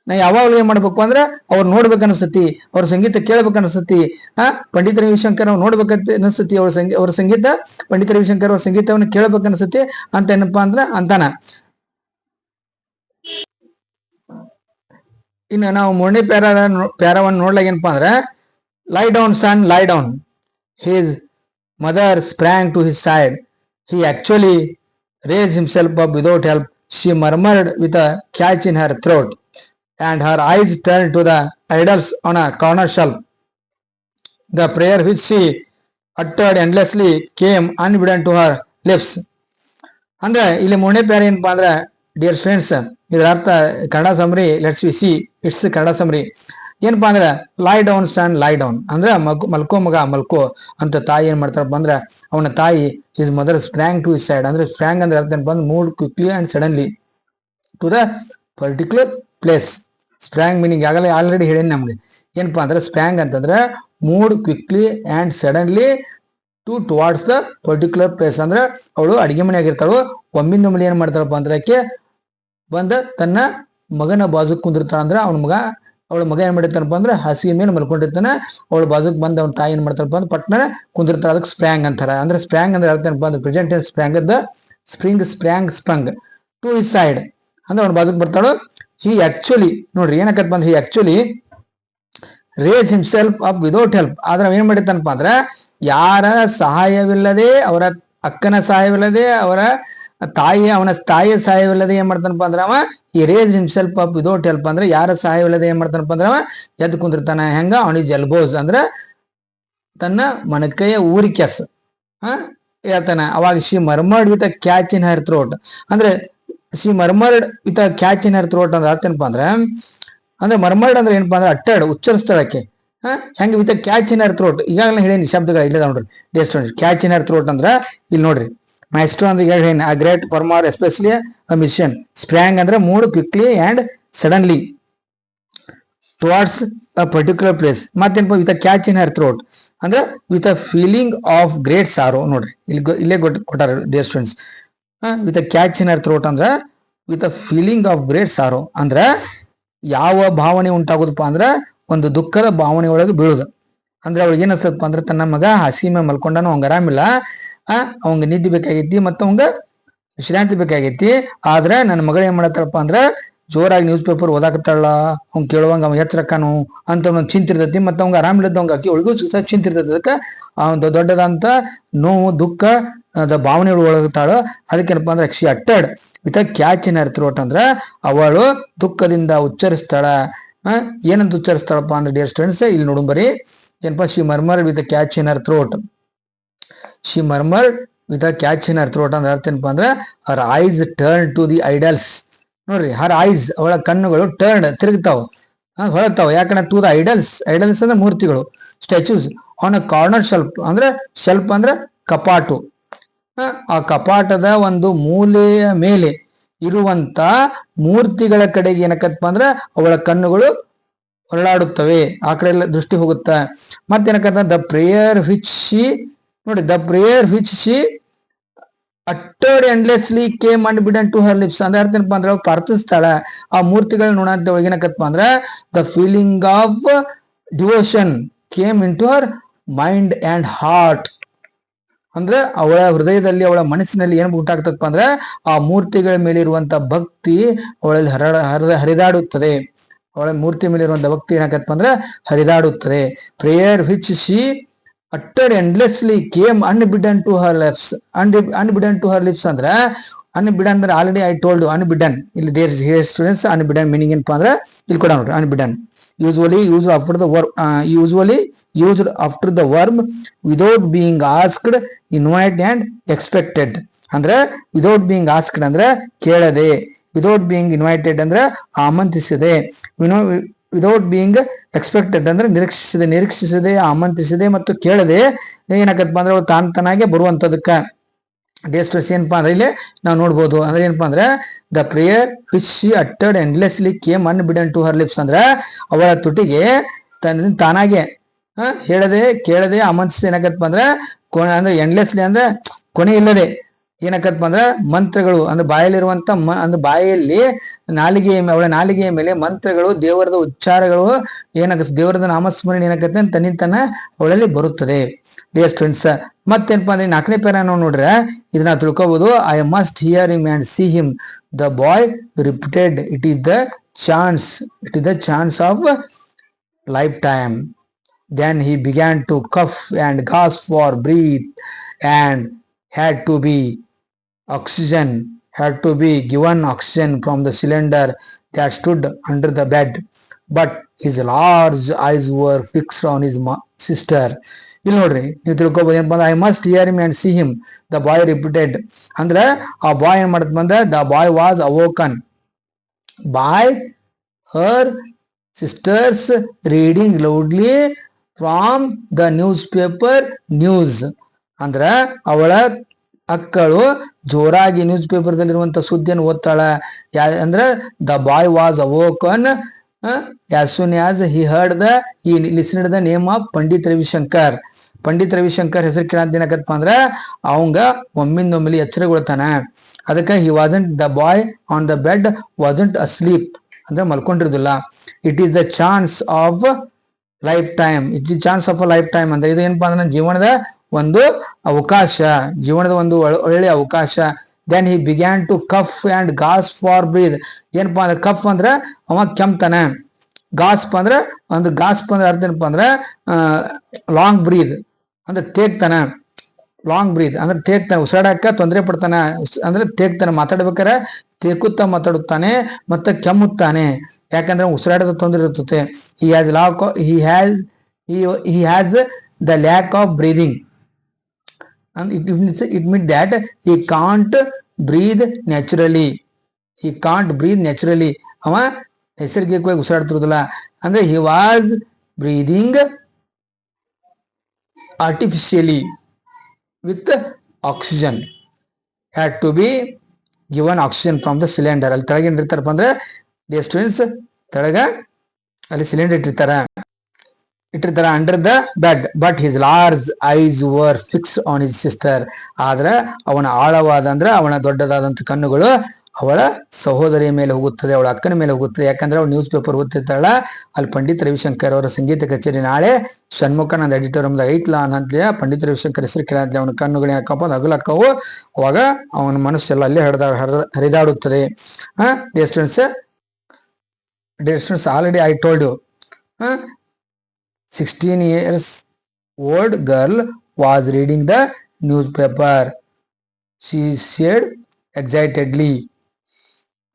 ನಾ ಯಾವಾಗಲೂ ಏನ್ ಮಾಡ್ಬೇಕು ಅಂದ್ರೆ ಅವ್ರು ನೋಡ್ಬೇಕು ಅನಿಸ್ತತಿ, ಅವ್ರ ಸಂಗೀತ ಕೇಳ್ಬೇಕು ಅನಿಸ್ತತಿ. ಪಂಡಿತ ರವಿಶಂಕರ್ ಅವ್ರು ನೋಡ್ಬೇಕಂತ ಅನಿಸ್ತತಿ, ಅವ್ರ ಸಂಗೀತ ಪಂಡಿತ ರವಿಶಂಕರ್ ಅವ್ರ ಸಂಗೀತವನ್ನು ಕೇಳ್ಬೇಕು ಅನಿಸ್ತತಿ ಅಂತ ಏನಪ್ಪಾ ಅಂದ್ರೆ ಅಂತಾನ. ಇನ್ನು ನಾವು 3ನೇ ಪ್ಯಾರಾವನ್ನು ನೋಡ್ಲಾಗ ಏನಪ್ಪಾ ಅಂದ್ರೆ ಲೈ down son lie down. His mother sprang to his side. He actually raised himself up without help. She murmured with a catch in her throat and her eyes turned to the idols on a corner shelf. The prayer which she uttered endlessly came unbidden to her lips. ಅಂದ್ರೆ ಇಲ್ಲಿ 3ನೇ para ಏನಪ್ಪಾ ಅಂದ್ರೆ dear students, ಇದರ ಅರ್ಥ Kannada summary. Let's V C it's Kannada summary. ಏನಪ್ಪಾ ಅಂದ್ರೆ ಲೈ ಡೌನ್ ಸನ್ ಲೈ ಡೌನ್ ಅಂದ್ರೆ ಮಲ್ಕೋ ಮಗ ಮಲ್ಕೋ ಅಂತ ತಾಯಿ ಏನ್ ಮಾಡ್ತಾರಪ್ಪ ಅಂದ್ರೆ ಅವನ ತಾಯಿ his mother sprang to his side. ಅಂದ್ರೆ ಸ್ಪ್ರಾಂಗ್ ಅಂದ್ರೆ ಅರ್ಥ ಏನಪ್ಪಾ ಅಂದ್ರೆ moved quickly and suddenly to the particular place. Sprang meaning ಆಗಲೇ ಆಲ್ರೆಡಿ ಹೇಳೇನಿ ನಮ್ಗೆ. ಏನಪ್ಪಾ ಅಂದ್ರೆ ಸ್ಪ್ರಾಂಗ್ ಅಂತಂದ್ರೆ moved quickly and suddenly towards the particular place. ಅಂದ್ರೆ ಅವಳು ಅಡಿಗೆ ಮನೆ ಆಗಿರ್ತಾಳು, ಒಮ್ಮಿಂದೊಮ್ಮೆ ಏನ್ ಮಾಡ್ತಾಳಪ್ಪ ಅಂದ್ರೆ ಆಕೆ ಬಂದ ತನ್ನ ಮಗನ ಬಾಜುಕ್ ಕುಂದಿರ್ತಾಳ. ಅಂದ್ರೆ ಅವಳ ಮಗ ಏನ್ ಮಾಡಿರ್ತಾನಪ್ಪ ಅಂದ್ರೆ ಹಾಸಿಗೆ ಮೇಲೆ ಮಲ್ಕೊಂಡಿರ್ತಾನೆ. ಅವಳ ಬಾಜುಕ್ ಬಂದ ಅವ್ನ ತಾಯಿ ಏನ್ ಮಾಡ್ತಾರಪ್ಪ ಅಂದ್ರೆ ಪಟ್ನ ಕುಂದಿರ್ತಾಳ. ಅದಕ್ಕೆ ಸ್ಪ್ರಾಂಗ್ ಅಂತಾರ. ಅಂದ್ರೆ ಸ್ಪ್ರಾಂಗ್ ಅಂದ್ರೆ ಅರ್ಥ ಏನಪ್ಪ ಅಂದ್ರೆ present sprang the sprung to his side ಅಂದ್ರೆ ಅವ್ನ ಬಾಜುಕ್ ಬರ್ತಾಳು. ಹಿ ಆಕ್ಚುಲಿ ನೋಡ್ರಿ ಏನಕ್ಕಪ್ಪ ಅಂದ್ರೆ he actually raised himself up without help. ಆದ್ರೆ ಏನ್ ಮಾಡಿರ್ತಾನಪ್ಪ ಅಂದ್ರೆ ಯಾರ ಸಹಾಯವಿಲ್ಲದೆ, ಅವರ ಅಕ್ಕನ ಸಹಾಯವಿಲ್ಲದೆ, ಅವರ ಅವನ ತಾಯಿಯ ಸಹಾಯವಿಲ್ಲದೆ ಏನ್ ಮಾಡ್ತಾನಪ್ಪ ಅಂದ್ರೆ ಅವ he raise himself up without help ಅಂದ್ರೆ ಯಾರ ಸಹಾಯವಿಲ್ಲದೆ ಏನ್ ಮಾಡ್ತಾನಪ್ಪ ಅಂದ್ರೆ ಅವ ಎದ್ದು ಕುಂದಿರ್ತಾನ ಹೆಂಗ ಅವನಿಗೆ ಜಲ್ಬೋಸ್ ಅಂದ್ರೆ ತನ್ನ ಮೊಣಕೈಯ ಊರಿ ಕೆಸ್ ಹೇಳ್ತಾನ. ಅವಾಗ she murmured with a catch in her throat ಅಂದ್ರೆ she murmured with a catch in her throat ಅಂದ್ರೆ ಅರ್ಥ ಏನಪ್ಪಾ ಅಂದ್ರೆ ಮರ್ಮರ್ಡ್ ಅಂದ್ರೆ ಏನಪ್ಪಾ ಅಂದ್ರೆ ಅಟ್ಟಡ್ ಉಚ್ಚರಿಸ್ತಾಳಕ್ಕೆ ಹೆಂಗೆ with catch in her throat. ಈಗಾಗಲೇ ಹೇಳೀನಿ ಶಬ್ದಗಳು ಇಲ್ಲ ನೋಡ್ರಿ ಡೆಸ್ಟ್ ಕ್ಯಾಚ್ ಇನ್ ಹರ್ ಥ್ರೋಟ್ ಅಂದ್ರ ಇಲ್ಲಿ ನೋಡ್ರಿ ಮೈಸ್ಟ್ರೋ ಅಂದ್ರೆ ಈಗ ಹೇಳಿ a great performer especially a musician sprang ಅಂದ್ರೆ moved quickly and suddenly towards a particular place. ಮತ್ತೇನಪ್ಪ with a catch in her throat ಅಂದ್ರೆ with a feeling of great sorrow. ನೋಡ್ರಿ ಇಲ್ಲೇ ಕೊಟ್ಟಾರ dear students. With a catch in her throat ಅಂದ್ರೆ with a feeling of great ಸಾರೋ ಅಂದ್ರೆ ಯಾವ ಭಾವನೆ ಉಂಟಾಗೋದಪ್ಪ ಅಂದ್ರೆ ಒಂದು ದುಃಖದ ಭಾವನೆ ಒಳಗೆ ಬೀಳುದು. ಅಂದ್ರೆ ಅವಳಿಗೆ ಏನಿಸ್ತಪ್ಪ ಅಂದ್ರೆ ತನ್ನ ಮಗ ಹಾಸಿಗೆ ಮೇಲೆ ಮಲ್ಕೊಂಡಾನು ಅವಂಗ ಆರಾಮಿಲ್ಲ, ಅವಂಗ ನಿದ್ದೆ ಬೇಕಾಗೈತಿ ಮತ್ತು ಅವಂಗ ವಿಶ್ರಾಂತಿ ಬೇಕಾಗೈತಿ. ಆದ್ರೆ ನನ್ನ ಮಗಳು ಏನ್ ಮಾಡತ್ತಪ್ಪ ಅಂದ್ರೆ ಜೋರಾಗಿ ನ್ಯೂಸ್ ಪೇಪರ್ ಓದಾಕತ್ತಾಳ, ಅವ್ನು ಕೇಳುವಂಗ ಅವ ಎಚ್ಚರಕ್ಕನು ಅಂತ ಒಂದು ಚಿಂತಿರ್ತೈತಿ. ಮತ್ತು ಅವಂಗ ಆರಾಮಿಲ್ಲದಂಗ ಆಕಿ ಒಳಗೂ ಚಿಂತಿರ್ತೈತಿ. ಅದಕ್ಕೆ ದೊಡ್ಡದಂತ ನೋವು ದುಃಖ ಭಾವನೆಗಳು ಒಳಗುತ್ತಾಳು. ಅದಕ್ಕೇನಪ್ಪ ಅಂದ್ರೆ ಶಿ ಅಟ್ಟಡ್ with a catch in her throat ಅಂದ್ರೆ ಅವಳು ದುಃಖದಿಂದ ಉಚ್ಚರಿಸ್ತಾಳ. ಏನಂತ ಉಚ್ಚರಿಸ್ತಾಳಪ್ಪ ಅಂದ್ರೆ ಡಿಯರ್ ಸ್ಟೂಡೆಂಟ್ಸ್ ಇಲ್ಲಿ ನೋಡು ಬರೀ ಏನಪ್ಪಾ she murmured with a catch in her throat. She murmured with a catch in her throat ಅಂದ್ರೆ ಅರ್ಥ ಏನಪ್ಪಾ ಅಂದ್ರೆ her eyes turn to the idols. ನೋಡ್ರಿ ಹರ್ ಐಸ್ ಅವಳ ಕಣ್ಣುಗಳು ಟರ್ನ್ ತಿರುಗ್ತಾವ ಹೊಳತಾವ. ಯಾಕಂದ್ರೆ ಟು ದ ಐಡಲ್ಸ್ ಅಂದ್ರೆ ಮೂರ್ತಿಗಳು statues on a corner shelf ಅಂದ್ರೆ ಶೆಲ್ಫ್ ಅಂದ್ರೆ ಕಪಾಟು. ಆ ಕಪಾಟದ ಒಂದು ಮೂಲೆಯ ಮೇಲೆ ಇರುವಂತ ಮೂರ್ತಿಗಳ ಕಡೆಗೆ ಏನಕ್ಕಪ್ಪ ಅಂದ್ರೆ ಅವಳ ಕಣ್ಣುಗಳು ಹೊರಳಾಡುತ್ತವೆ, ಆ ಕಡೆ ಎಲ್ಲ ದೃಷ್ಟಿ ಹೋಗುತ್ತ. ಮತ್ತೇನಕ್ಕ ದ ಪ್ರೇಯರ್ ವಿಚ್ ಶಿ ನೋಡಿ the prayer which she uttered endlessly came and bidden to her lips ಅಂದ್ರೆ ಅರ್ಥ ಏನಪ್ಪಾ ಅಂದ್ರೆ ಅವ್ರು ಪ್ರಾರ್ಥಿಸ್ತಾಳ ಆ ಮೂರ್ತಿಗಳು ನೋಡಂತ ಒಳಗೆ ಏನಕ್ಕಪ್ಪ ಅಂದ್ರೆ the feeling of devotion came into her mind and heart. ಅಂದ್ರೆ ಅವಳ ಹೃದಯದಲ್ಲಿ ಅವಳ ಮನಸ್ಸಿನಲ್ಲಿ ಏನು ಉಂಟಾಗ್ತದಪ್ಪ ಅಂದ್ರೆ ಆ ಮೂರ್ತಿಗಳ ಮೇಲೆ ಇರುವಂತ ಭಕ್ತಿ ಅವಳಲ್ಲಿ ಹರಿದಾಡುತ್ತದೆ. ಅವಳ ಮೂರ್ತಿ ಮೇಲೆ ಇರುವಂತ ಭಕ್ತಿ ಏನಾಗತ್ತಪ್ಪ ಅಂದ್ರೆ ಹರಿದಾಡುತ್ತದೆ. Prayer which she uttered endlessly came unbidden to her lips. Unbidden to her lips ಅಂದ್ರೆ ಅನ್ಬಿಡನ್ ಅಂದ್ರೆ ಆಲ್ರೆಡಿ ಐ ಟೋಲ್ಡ್ ಅನ್ಬಿಡನ್. ಇಲ್ಲಿ ದೇರ್ ಸ್ಟೂಡೆಂಟ್ಸ್ ಅನ್ಬಿಡನ್ ಮೀನಿಂಗ್ ಏನಪ್ಪಾ ಅಂದ್ರೆ ಇಲ್ಲಿ ಕೂಡ ನೋಡ್ರಿ ಅನ್ಬಿಡನ್ usually used after the verb without being asked, invite and expected. ಅಂದ್ರೆ without being asked ಅಂದ್ರೆ ಕೇಳದೆ, ವಿದೌಟ್ ಬೀಯಿಂಗ್ ಇನ್ವೈಟೆಡ್ ಅಂದ್ರೆ ಆಮಂತ್ರಿಸದೆ, ವಿದೌಟ್ ಬೀಯಿಂಗ್ ಎಕ್ಸ್ಪೆಕ್ಟೆಡ್ ಅಂದ್ರೆ ನಿರೀಕ್ಷಿಸದೆ ಆಮಂತ್ರಿಸದೆ ಮತ್ತು ಕೇಳದೆ ಏನಾಗತ್ತಪ್ಪ ಅಂದ್ರೆ ಅವಳು ತಾನಾಗೆ ಬರುವಂತದಕ್ಕ ಡೇಸ್ಟ್ರೆಸ್ ಏನಪ್ಪಾ ಅಂದ್ರೆ ಇಲ್ಲಿ ನಾವು ನೋಡ್ಬೋದು. ಅಂದ್ರೆ ಏನಪ್ಪಾ ಅಂದ್ರೆ the prayer which she uttered endlessly came unbidden to her lips ಅಂದ್ರೆ ಅವಳ ತುಟಿಗೆ ತಾನಾಗೆ ಹೇಳದೆ ಕೇಳದೆ ಆಮಂತ್ರಿಸದೆ ಏನಾಗತ್ತಪ್ಪ ಅಂದ್ರೆ ಅಂದ್ರೆ ಎಂಡ್ಲೆಸ್ಲಿ ಅಂದ್ರೆ ಕೊನೆ ಇಲ್ಲದೆ ಏನಕ್ಕಪ್ಪ ಅಂದ್ರೆ ಮಂತ್ರಗಳು ಅಂದ್ರೆ ಬಾಯಲ್ಲಿರುವಂತ ಅಂದ್ರೆ ಬಾಯಲ್ಲಿ ಅವಳ ನಾಲಿಗೆಯ ಮೇಲೆ ಮಂತ್ರಗಳು ದೇವರದ ಉಚ್ಚಾರಗಳು ಏನಾಗುತ್ತೆ, ದೇವರದ ನಾಮಸ್ಮರಣೆ ಏನಾಗುತ್ತೆ ಅಂತ ತನ್ನ ಅವಳಲ್ಲಿ ಬರುತ್ತದೆ. ಡಿಯರ್ ಸ್ಟೂಡೆಂಟ್ಸ್ ಮತ್ತೇನಪ್ಪಾ ಅಂದ್ರೆ 4ನೇ ಪ್ಯಾರ ನಾವು ನೋಡ್ರೆ ಇದನ್ನ ತಿಳ್ಕೋಬಹುದು. I must hear him and see him the boy repeated it is the chance of life time. Then he began to cough and gasp for breath and had to be given oxygen from the cylinder that stood under the bed. But his large eyes were fixed on his sister. ಇಲ್ಲಿ ನೋಡ್ರಿ ನೀವು ತಿಳ್ಕೊಬೋದು ಏನಪ್ಪ ಅಂದ್ರೆ I must hear him and see him the boy repeated ಅಂದ್ರೆ ಆ boy ಏನ್ ಮಾಡತ್ ಬಂದ the boy was awoken by her sisters reading loudly from the newspaper news. ಅಂದ್ರ ಅವಳ ಅಕ್ಕಳು ಜೋರಾಗಿ ನ್ಯೂಸ್ ಪೇಪರ್ ದಲ್ಲಿರುವಂತ ಸುದ್ದಿಯನ್ನು ಓದ್ತಾಳ. ಅಂದ್ರೆ the boy was awoken as soon as he listened the name of Pandit Ravishankar. Pandit Ravishankar ಹೆಸರು ಕೇಳಂತ ಏನಾಗತ್ತಪ್ಪ ಅಂದ್ರ ಅವಂಗ ಒಮ್ಮಿಂದೊಮ್ಮಿಲಿ ಎಚ್ಚರಗೊಳ್ತಾನ. ಅದಕ್ಕೆ he wasn't the boy on the bed wasn't asleep ಅಂದ್ರೆ ಮಲ್ಕೊಂಡಿರೋದಿಲ್ಲ. It is the chance of lifetime. ಅಂದ್ರೆ ಇದು ಏನಪ್ಪಾ ಅಂದ್ರೆ ಜೀವನದ ಒಂದು ಅವಕಾಶ, ಜೀವನದ ಒಂದು ಒಳ್ಳೆಯ ಅವಕಾಶ. Then he began to cough and gasp for breath. ಏನಪ್ಪಾ ಅಂದ್ರೆ ಕಫ್ ಅಂದ್ರೆ ಅವ ಕೆಮ್ತಾನ, ಗಾಸ್ಪ್ ಅಂದ್ರೆ ಅರ್ಥ ಏನಪ್ಪಾ ಅಂದ್ರೆ ಲಾಂಗ್ ಬ್ರೀತ್ ಅಂದ್ರೆ ತೇಗ್ತಾನ. ಲಾಂಗ್ ಬ್ರೀತ್ ಅಂದ್ರೆ ತೇಗ್ತಾನೆ, ಉಸಿರಾಡಕ್ಕ ತೊಂದರೆ ಪಡ್ತಾನೆ, ಅಂದ್ರೆ ತೇಗ್ತಾನೆ, ಮಾತಾಡ್ಬೇಕಾರೆ ತೇಕುತ್ತಾ ಮಾತಾಡುತ್ತಾನೆ ಮತ್ತೆ ಕೆಮ್ಮುತ್ತಾನೆ, ಯಾಕಂದ್ರೆ ಉಸಿರಾಟದ ತೊಂದರೆ ಇರ್ತದೆ. He has lock he has the lack of breathing, and it means that he can't breathe naturally. ಅವ ನೈಸರ್ಗಿಕವಾಗಿ ಉಸಿರಾಡ್ತಿರೋದಿಲ್ಲ, ಅಂದ್ರೆ he was breathing artificially with oxygen, had to be given oxygen from the cylinder. ಅಲ್ಲಿ ತೆಳಗೆ ಇಟ್ಟಿರ್ತಾರಪ್ಪ ಅಂದ್ರೆ dear students, ತೆಳಗ ಅಲ್ಲಿ cylinder ಇಟ್ಟಿರ್ತಾರ under the bed, but his large ice var fix on his sister. ಆದ್ರೆ ಅವನ ಆಳವಾದ ಅಂದ್ರೆ ಅವನ ದೊಡ್ಡದಾದಂತ ಕಣ್ಣುಗಳು ಅವಳ ಸಹೋದರಿಯ ಮೇಲೆ ಹೋಗುತ್ತದೆ, ಅವಳ ಅಕ್ಕನ ಮೇಲೆ ಹೋಗುತ್ತದೆ. ಯಾಕಂದ್ರೆ ಅವಳು ನ್ಯೂಸ್ ಪೇಪರ್ ಓದ್ತಿರ್ತಾಳ. ಅಲ್ಲಿ ಪಂಡಿತ್ ರವಿಶಂಕರ್ ಅವರ ಸಂಗೀತ ಕಚೇರಿ ನಾಳೆ ಷಣ್ಮುಖಾನಂದ ಎಡಿಟೋರಿಯಂದಾಗ ಐತ್ಲಾ ಅನ್ನಂತಲೇ ಪಂಡಿತ್ ರವಿಶಂಕರ್ ಹೆಸರು ಕೇಳಂತಲೇ ಅವನ ಕಣ್ಣುಗಳು ಏನಕ್ಕಪ್ಪ ಅಗಲಕ್ಕವು. ಅವಾಗ ಅವನ ಮನಸ್ಸೆಲ್ಲ ಅಲ್ಲೇ ಹರಿದಾಡುತ್ತದೆ. Distance already I told you. 16 years old girl was reading the newspaper. She said excitedly,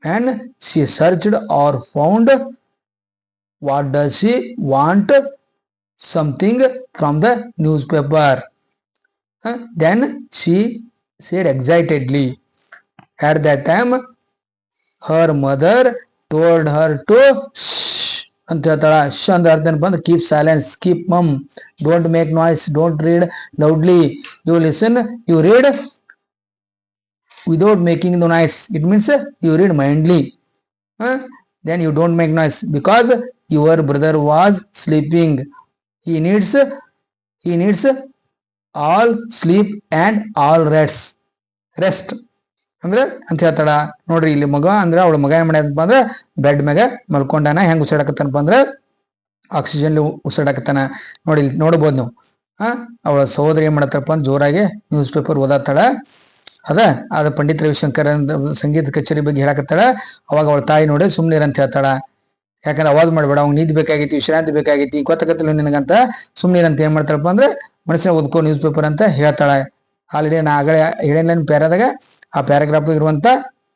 and she searched or found. What does she want? Something from the newspaper. Then she said excitedly. At that time, her mother told her to shh ಅಂತ ಹೇಳ್ತಾಳ. ಶ್ ಅಂದ್ರೆ ಅರ್ಥ ಏನಪ್ಪ ಅಂದ್ರೆ keep silence, keep mum, don't make noise, don't read loudly, you listen, you read without making the noise. It means you read mindly. Then you don't make noise because your brother was sleeping. He needs all sleep and all rest ಅಂದ್ರೆ ಅಂತ ಹೇಳ್ತಾಳ. ನೋಡ್ರಿ ಇಲ್ಲಿ ಮಗ ಅಂದ್ರೆ ಅವಳ ಮಗ ಏನ್ ಮಾಡ್ಯಪ್ಪ ಅಂದ್ರೆ ಬೆಡ್ ಮ್ಯಾಗ ಮಲ್ಕೊಂಡಾನ. ಹೆಂಗ್ ಉಸಿರಾಡಕತ್ತಾನಪ್ಪ ಅಂದ್ರೆ ಆಕ್ಸಿಜನ್ ಉಸಿರಾಡಕತ್ತಾನ. ನೋಡಿ ಇಲ್ಲಿ ನೋಡ್ಬೋದು ನೀವು. ಅವಳ ಸಹೋದರಿ ಏನ್ ಮಾಡತ್ತಪ್ಪ ಅಂದ್ರೆ ಜೋರಾಗಿ ನ್ಯೂಸ್ ಪೇಪರ್ ಓದಾತಾಳ. ಅದ ಪಂಡಿತ್ ರವಿಶಂಕರ್ ಸಂಗೀತ ಕಚೇರಿ ಬಗ್ಗೆ ಹೇಳಕತ್ತಾಳ. ಅವಾಗ ಅವಳ ತಾಯಿ ನೋಡಿ ಸುಮ್ನಿರ ಅಂತ ಹೇಳ್ತಾಳ. ಯಾಕಂದ್ರೆ ಅವಾಜ್ ಮಾಡ್ಬೇಡ, ಅವ್ನಿಗೆ ನಿದ್ದೆ ಬೇಕಾಗೈತಿ, ವಿಶ್ರಾಂತಿ ಬೇಕಾಗೈತಿ, ಗೊತ್ತಾಗತ್ತಿಲ್ಲ ನಿನಗಂತ ಸುಮ್ನಿರ ಅಂತ ಏನ್ ಮಾಡ್ತಾಳಪ್ಪ ಅಂದ್ರೆ ಮನಸ್ಸಿನ ಓದ್ಕೋ ನ್ಯೂಸ್ ಪೇಪರ್ ಅಂತ ಹೇಳ್ತಾಳ. ಆಲ್ರೆಡಿ ನಾ ಆಗಲೇ ಹೇಳಿನ ಪ್ಯಾರಾದಾಗ ಆ ಪ್ಯಾರಾಗ್ರಾಫ್ ಇರುವಂತ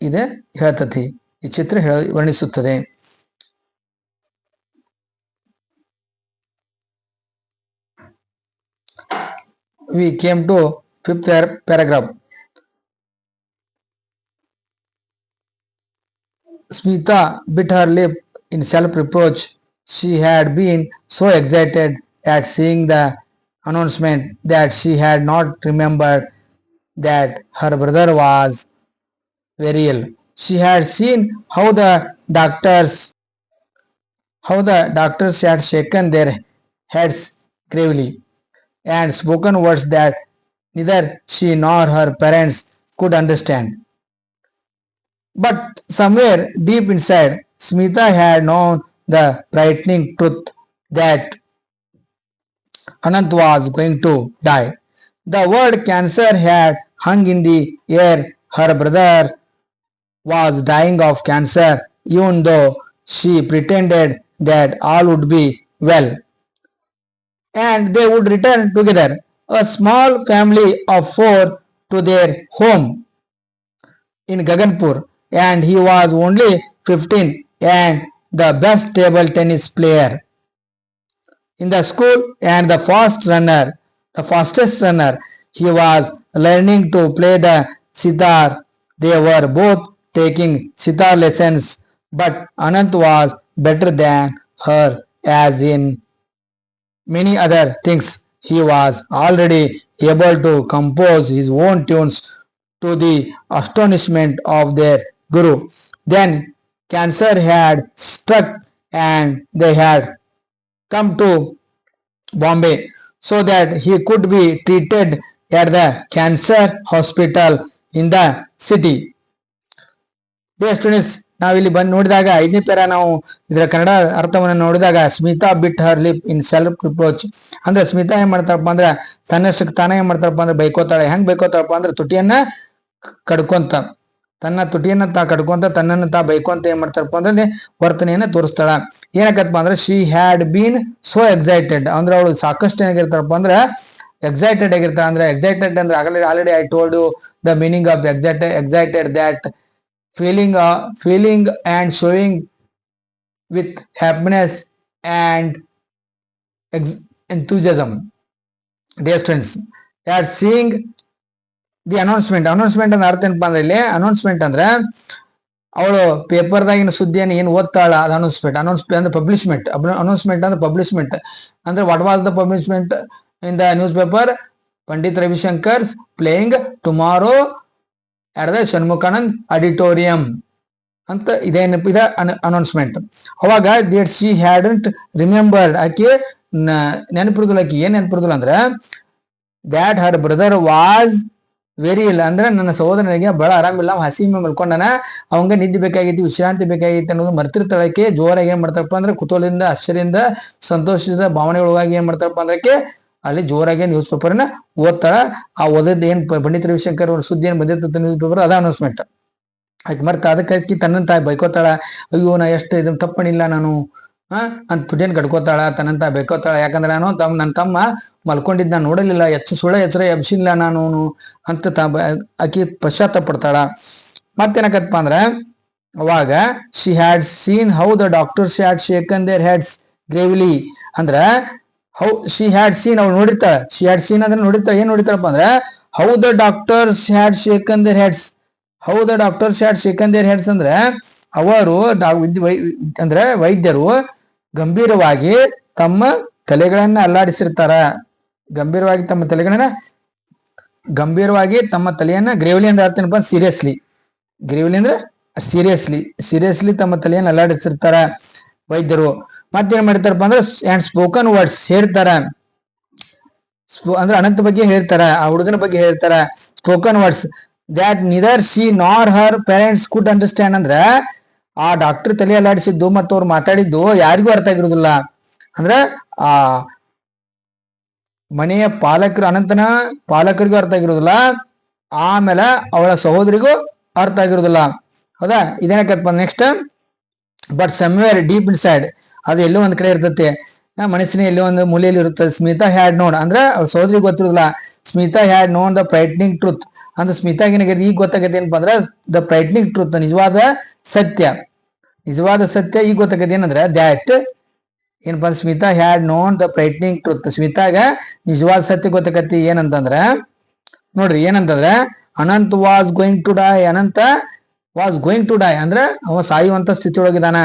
ಇದೆ ಹೇಳ್ತತಿ. ಈ ಚಿತ್ರ ವರ್ಣಿಸುತ್ತದೆ. We came to 5th paragraph. Smita bit her lip in self-reproach. She had been so excited at seeing the announcement that she had not remembered that her brother was very ill. She had seen how the doctors had shaken their heads gravely and spoken words that neither she nor her parents could understand. But somewhere deep inside, Smita had known the frightening truth that Anant was going to die. The word cancer had hung in the air. Her brother was dying of cancer, even though she pretended that all would be well and they would return together, a small family of 4, to their home in Gaganpur. And he was only 15 and the best table tennis player in the school and the fastest runner. He was learning to play the sitar. They were both taking sitar lessons, but Anant was better than her as in many other things. He was already able to compose his own tunes to the astonishment of their guru. Then cancer had struck and they had come to Bombay so that he could be treated at the cancer hospital in the city. Dear students, ನಾವಿಲ್ಲಿ ಬಂದು ನೋಡಿದಾಗ 5ನೇ para ನಾವು ಇದರ ಕನ್ನಡ ಅರ್ಥವನ್ನು ನೋಡಿದಾಗ ಸ್ಮಿತಾ ಬಿಟ್ ಹರ್ lip in self reproach ಅಂದ್ರೆ ಸ್ಮಿತಾ ಏನ್ ಮಾಡ್ತಾರಪ್ಪ ಅಂದ್ರೆ ತನ್ನಷ್ಟಕ್ಕೆ ತಾನೇ ಏನ್ ಮಾಡ್ತಾರಪ್ಪ ಅಂದ್ರೆ ಬೈಕೋತಾಳೆ. ಹೆಂಗ್ ಬೈಕೋತಾಳಪ್ಪ ಅಂದ್ರೆ ತುಟಿಯನ್ನ ಕಡ್ಕೊಂತ, ತನ್ನ ತುಟಿಯನ್ನ ಕಡ್ಕೊಂತ ತನ್ನನ್ನು ಬೈಕೊಂತ ಏನ್ ಮಾಡ್ತಾರಪ್ಪ ಅಂದ್ರೆ ವರ್ತನೆಯನ್ನ ತೋರಿಸ್ತಾಳ. ಏನಕ್ಕಪ್ಪ ಅಂದ್ರೆ she had been so excited ಅಂದ್ರೆ ಅವಳು ಸಾಕಷ್ಟು ಏನಾಗಿರ್ತಾರಪ್ಪ ಅಂದ್ರೆ ಎಕ್ಸೈಟೆಡ್ ಆಗಿರ್ತಾಳೆ. ಅಂದ್ರೆ ಎಕ್ಸೈಟೆಡ್ ಅಂದ್ರೆ already I told you the meaning of excited that feeling and showing with happiness and enthusiasm. Dear friends, they are seeing the announcement ಅಂದ್ರೆ ಅರ್ಥ ಏನಪ್ಪಾ ಅಂದ್ರೆ ಇಲ್ಲಿ ಅನೌನ್ಸ್ಮೆಂಟ್ ಅಂದ್ರೆ ಅವಳು ಪೇಪರ್ದಾಗಿನ ಸುದ್ದಿಯನ್ನು ಏನು ಓದ್ತಾಳ ಅದು ಅನೌನ್ಸ್ಮೆಂಟ್ ಅಂದ್ರೆ ಪಬ್ಲಿಷ್ಮೆಂಟ್ ಅಂದ್ರೆ ಪಬ್ಲಿಷ್ಮೆಂಟ್ ಅಂದ್ರೆ what was the publishment in the newspaper Pandit Ravishankar playing tomorrow at the Shanmukhananda auditorium ಅಂತ ಇದ ಅನೌನ್ಸ್ಮೆಂಟ್. ಅವಾಗ ದೇಟ್ ಶಿ ಹ್ಯಾಡಂಟ್ ರಿಮೆಂಬರ್ಡ್, ಆಕೆ ನೆನಪಿರುದಿಲ್ಲ. ಆಕೆ ಏನ್ ನೆನಪಿರುದಿಲ್ಲ ಅಂದ್ರೆ that Har brother was very ಇಲ್, ಅಂದ್ರೆ ನನ್ನ ಸಹೋದರನಿಗೆ ಬಹಳ ಆರಾಮಿಲ್ಲ, ಹಸಿಮೆ ಮಲ್ಕೊಂಡನ, ಅವಂಗ ನಿದ್ದೆ ಬೇಕಾಗಿತ್ತು, ವಿಶ್ರಾಂತಿ ಬೇಕಾಗಿತ್ತು ಅನ್ನೋದು ಮರ್ತಿರ್ತಾಳಕ್ಕೆ. ಜೋರಾಗಿ ಏನ್ ಮಾಡ್ತಾರಪ್ಪ ಅಂದ್ರೆ ಕುತೂಹಲದಿಂದ, ಆಶ್ಚರ್ಯದಿಂದ, ಸಂತೋಷದ ಭಾವನೆಗಳೊಳಗಾಗಿ ಏನ್ ಮಾಡ್ತಾರಪ್ಪ ಅಂದ್ರೆ ಅಲ್ಲಿ ಜೋರಾಗಿ ನ್ಯೂಸ್ ಪೇಪರ್ನ ಓದ್ತಾಳ. ಆ ಓದದ್ ಏನ್ ಪಂಡಿತ್ ರವಿಶಂಕರ್ ಅವ್ರ ಸುದ್ದಿ ಏನ್ ಬಂದಿರ್ತದೆ ನ್ಯೂಸ್ ಪೇಪರ್ ಅದ ಅನೌನ್ಸ್ಮೆಂಟ್. ಆಕೆ ಮರ್ತ ಅದಕ್ಕೆ ತನ್ನಂತ ಬೈಕೋತಾಳ, ಅಯ್ಯೋ ನಾ ಎಷ್ಟು ಇದನ್ನ ತಪ್ಪಣಿಲ್ಲ ನಾನು ಅಂತ ತುಡಿಯನ್ ಕಡ್ಕೋತಾಳ, ತನ್ನಂತ ಬೈಕೋತಾಳ. ಯಾಕಂದ್ರೆ ನಾನು ನನ್ನ ತಮ್ಮ ಮಲ್ಕೊಂಡಿದ್ದ ನಾನು ನೋಡಲಿಲ್ಲ, ಎಚ್ಚರ ಎಬ್ಸಿಲ್ಲ ನಾನು ಅಂತ ಆಕಿ ಪಶ್ಚಾತ್ತಾಪ ಪಡ್ತಾಳ. ಮತ್ತೇನಕತ್ತಪ್ಪ ಅಂದ್ರೆ ಅವಾಗ she had seen how the doctors had shaken their heads gravely, ಅಂದ್ರ ಹೌ ಶಿ ಹ್ಯಾಡ್ ಸೀನ್ ಅವ್ಳು ನೋಡಿರ್ತಾಳ. ಶಿ ಹ್ಯಾಡ್ ಸೀನ್ ಅಂದ್ರೆ ನೋಡಿರ್ತಾಳ. ಏನ್ ನೋಡಿತಾಳಪ್ಪ ಅಂದ್ರೆ how the doctors had shaken their heads. How the doctors had shaken their heads ಅಂದ್ರೆ ಅವರು ಅಂದ್ರೆ ವೈದ್ಯರು ಗಂಭೀರವಾಗಿ ತಮ್ಮ ತಲೆಗಳನ್ನ ಅಲ್ಲಾಡಿಸಿರ್ತಾರ. ಗಂಭೀರವಾಗಿ ತಮ್ಮ ತಲೆಯನ್ನ ಗ್ರೇವ್ಲಿ ಅಂದ್ರೆ ಅರ್ಥೇನಪ್ಪ ಸೀರಿಯಸ್ಲಿ. ಗ್ರೇವ್ಲಿ ಅಂದ್ರೆ ಸೀರಿಯಸ್ಲಿ ತಮ್ಮ ತಲೆಯನ್ನ ಅಲ್ಲಾಡಿಸಿರ್ತಾರ ವೈದ್ಯರು. ಮತ್ತೇನ್ ಮಾಡ್ತಾರಪ್ಪ ಅಂದ್ರೆ ಅಂಡ್ ಸ್ಪೋಕನ್ ವರ್ಡ್ಸ್ ಹೇಳ್ತಾರ. ಅಂದ್ರೆ ಅನಂತ ಬಗ್ಗೆ ಹೇಳ್ತಾರ, ಆ ಹುಡುಗನ ಬಗ್ಗೆ ಹೇಳ್ತಾರ. ಸ್ಪೋಕನ್ ವರ್ಡ್ಸ್ ದ್ಯಾಟ್ ನಿದರ್ ಶಿ ನಾರ್ ಹರ್ ಪೇರೆಂಟ್ಸ್ ಕುಡ್ ಅಂಡರ್ಸ್ಟ್ಯಾಂಡ್, ಅಂದ್ರೆ ಆ ಡಾಕ್ಟರ್ ತಲೆ ಅಲ್ಲಾಡಿಸಿದ್ದು ಮತ್ತು ಅವ್ರು ಮಾತಾಡಿದ್ದು ಯಾರಿಗೂ ಅರ್ಥ ಆಗಿರುದಿಲ್ಲ. ಅಂದ್ರೆ ಆ ಮನೆಯ ಅನಂತನ ಪಾಲಕರಿಗೂ ಅರ್ಥ ಆಗಿರುದಿಲ್ಲ, ಆಮೇಲೆ ಅವಳ ಸಹೋದರಿಗೂ ಅರ್ಥ ಆಗಿರುದಿಲ್ಲ. ಹೌದಾ? ಇದೇನಕ್ಕಪ್ಪ next but somewhere deep inside, ಅದು ಎಲ್ಲೋ ಒಂದ್ ಕಡೆ ಇರ್ತೈತಿ, ಮನಸ್ಸಿನ ಎಲ್ಲೋ ಒಂದು ಮೂಲೆಯಲ್ಲಿ ಇರುತ್ತದೆ. ಸ್ಮಿತಾ ಹ್ಯಾಡ್ ನೋಡ್ ಅಂದ್ರೆ ಅವ್ರ ಸಹೋದರಿಗೆ ಗೊತ್ತಿರುದಿಲ್ಲ. Smita had known the frightening truth, ಅಂದ್ರೆ ಸ್ಮಿತಾಗಿನ ಈಗ ಗೊತ್ತಾಗತ್ತೆ ಏನಪ್ಪಾ ಅಂದ್ರೆ ದ ಫ್ರೈಟ್ನಿಂಗ್ ಟ್ರೂತ್, ನಿಜವಾದ ಸತ್ಯ ಈಗ ಗೊತ್ತಾಗತ್ತೆ. ಏನಂದ್ರೆ ದ್ಯಾಟ್ ಏನಪ್ಪಾ Smita had known the frightening truth, ಸ್ಮಿತಾಗ ನಿಜವಾದ ಸತ್ಯ ಗೊತ್ತಾಗತ್ತಿ. ಏನಂತಂದ್ರ ನೋಡ್ರಿ, ಏನಂತಂದ್ರೆ Anant was going to die ಅಂದ್ರೆ ಅವ ಸಾಯುವಂತ ಸ್ಥಿತಿ ಒಳಗಿದಾನ.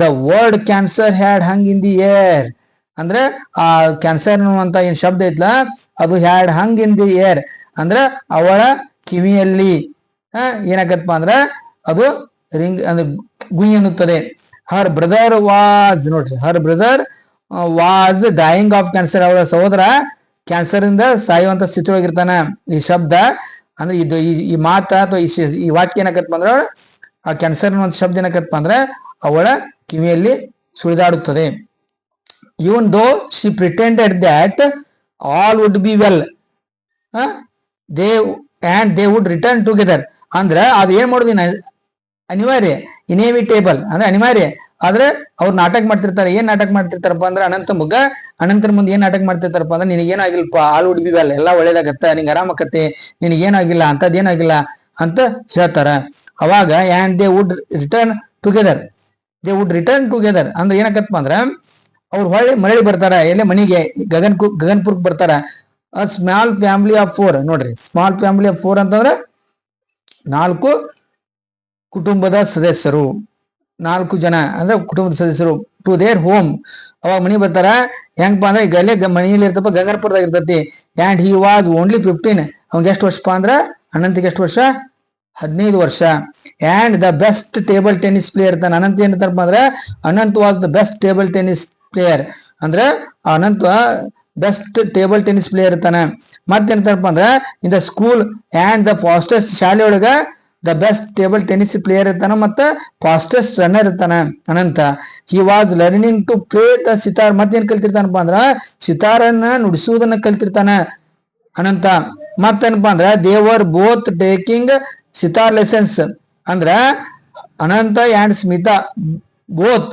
The word cancer had hung in the air, ಅಂದ್ರೆ ಆ ಕ್ಯಾನ್ಸರ್ ಅನ್ನುವಂತ ಏನ್ ಶಬ್ದ ಐತ್ಲ ಅದು had hung in the air ಅಂದ್ರೆ ಅವಳ ಕಿವಿಯಲ್ಲಿ ಏನಾಗತ್ತಪ್ಪ ಅಂದ್ರೆ ಅದು ರಿಂಗ್ ಅಂದ್ರೆ ಗುಯ್ ಅನ್ನುತ್ತದೆ. Her brother was dying of cancer, ಅವಳ ಸಹೋದರ ಕ್ಯಾನ್ಸರ್ ಇಂದ ಸಾಯುವಂತ ಸ್ಥಿತಿ ಒಳಗಿರ್ತಾನ. ಈ ಶಬ್ದ ಅಂದ್ರೆ ಇದು ಈ ಮಾತ ಅಥವಾ ಈ ವಾಕ್ಯ ಏನಾಗತ್ತಪ್ಪ ಅಂದ್ರೆ ಆ ಕ್ಯಾನ್ಸರ್ ಅನ್ನುವಂತ ಶಬ್ದ ಏನಾಗತ್ತಪ್ಪ ಅಂದ್ರೆ ಅವಳ ಕಿವಿಯಲ್ಲಿ ಸುಳಿದಾಡುತ್ತದೆ. Even though she pretended that all would be well they would return together, ಅಂದ್ರೆ ಅದು ಏನ್ ಮಾಡೋದು ಅನಿವಾರ್ಯ, ಇನೇವಿಟೇಬಲ್ ಅಂದ್ರೆ ಅನಿವಾರ್ಯ. ಆದ್ರೆ ಅವ್ರು ನಾಟಕ ಮಾಡ್ತಿರ್ತಾರೆ. ಏನ್ ನಾಟಕ ಮಾಡ್ತಿರ್ತಾರಪ್ಪ ಅಂದ್ರೆ ಅನಂತರ ಮುಂದೆ ಏನ್ ನಾಟಕ ಮಾಡ್ತಿರ್ತಾರಪ್ಪ ಅಂದ್ರೆ ನಿನಗೇನಾಗಿಲ್ಪ, ಆಲ್ ವುಡ್ ಬಿ ವೆಲ್, ಎಲ್ಲ ಒಳ್ಳೇದಾಗತ್ತ, ನಿಂಗೆ ಆರಾಮಕತ್ತೆ, ನಿನಗೇನಾಗಿಲ್ಲ, ಅಂತದ್ದೇನಾಗಿಲ್ಲ ಅಂತ ಹೇಳ್ತಾರ. ಅವಾಗ and they would return together ಅಂದ್ರೆ ಏನಕತ್ತಪ್ಪ ಅಂದ್ರೆ ಅವ್ರು ಮರಳಿ ಬರ್ತಾರ. ಎಲ್ಲೇ ಮನೆಗೆ ಗಗನ್ಪುರ್ಕ್ ಬರ್ತಾರ. ಸ್ಮಾಲ್ ಫ್ಯಾಮಿಲಿ ಆಫ್ 4, ನೋಡ್ರಿ ಸ್ಮಾಲ್ ಫ್ಯಾಮಿಲಿ ಆಫ್ 4 ಅಂತಂದ್ರೆ 4 ಕುಟುಂಬದ ಸದಸ್ಯರು, 4 ಜನ ಅಂದ್ರೆ ಕುಟುಂಬದ ಸದಸ್ಯರು ಟು ದೇರ್ ಹೋಮ್. ಅವಾಗ ಮನಿ ಬರ್ತಾರ. ಹೆಂಗಪ್ಪ ಅಂದ್ರೆ ಈಗ ಅಲ್ಲೇ ಮನೆಯಲ್ಲಿ ಇರ್ತಪ್ಪ, ಗಗನ್ಪುರದಾಗ ಇರ್ತತಿ. ಆ್ಯಂಡ್ ಹಿ ವಾಸ್ ಓನ್ಲಿ 15, ಅವಂಗೆ ಎಷ್ಟು ವರ್ಷಪ್ಪ ಅಂದ್ರ ಅನಂತಿಗೆ ಎಷ್ಟು ವರ್ಷ? 15 ವರ್ಷ. And the best table tennis player ಇರ್ತಾನೆ. ಅನಂತ್ ಏನಂತಾರಪ್ಪ ಅಂದ್ರೆ Anant was the best table tennis player, ಅಂದ್ರೆ Anant best table tennis player ಇರ್ತಾನೆ. ಮತ್ತೇನಂತಾರಪ್ಪ ಅಂದ್ರೆ in the school and the fastest, ಶಾಲೆ ಒಳಗ the best table tennis player ಇರ್ತಾನ ಮತ್ತೆ ಫಾಸ್ಟೆಸ್ಟ್ ರನ್ನರ್ ಇರ್ತಾನ Anant. He was learning to play the sitar, ಮತ್ತೇನ್ ಕಲ್ತಿರ್ತಾನಪ್ಪ ಅಂದ್ರ ಸಿತಾರನ್ನ ನುಡಿಸುವುದನ್ನ ಕಲ್ತಿರ್ತಾನ ಅನಂತ. ಮತ್ತೇನಪ್ಪಾ ಅಂದ್ರ ದೇವರ್ ಬೋತ್ ಟೇಕಿಂಗ್ ಸಿತಾರ್ ಲೆಸನ್ಸ್, ಅಂದ್ರ Anant and Smita both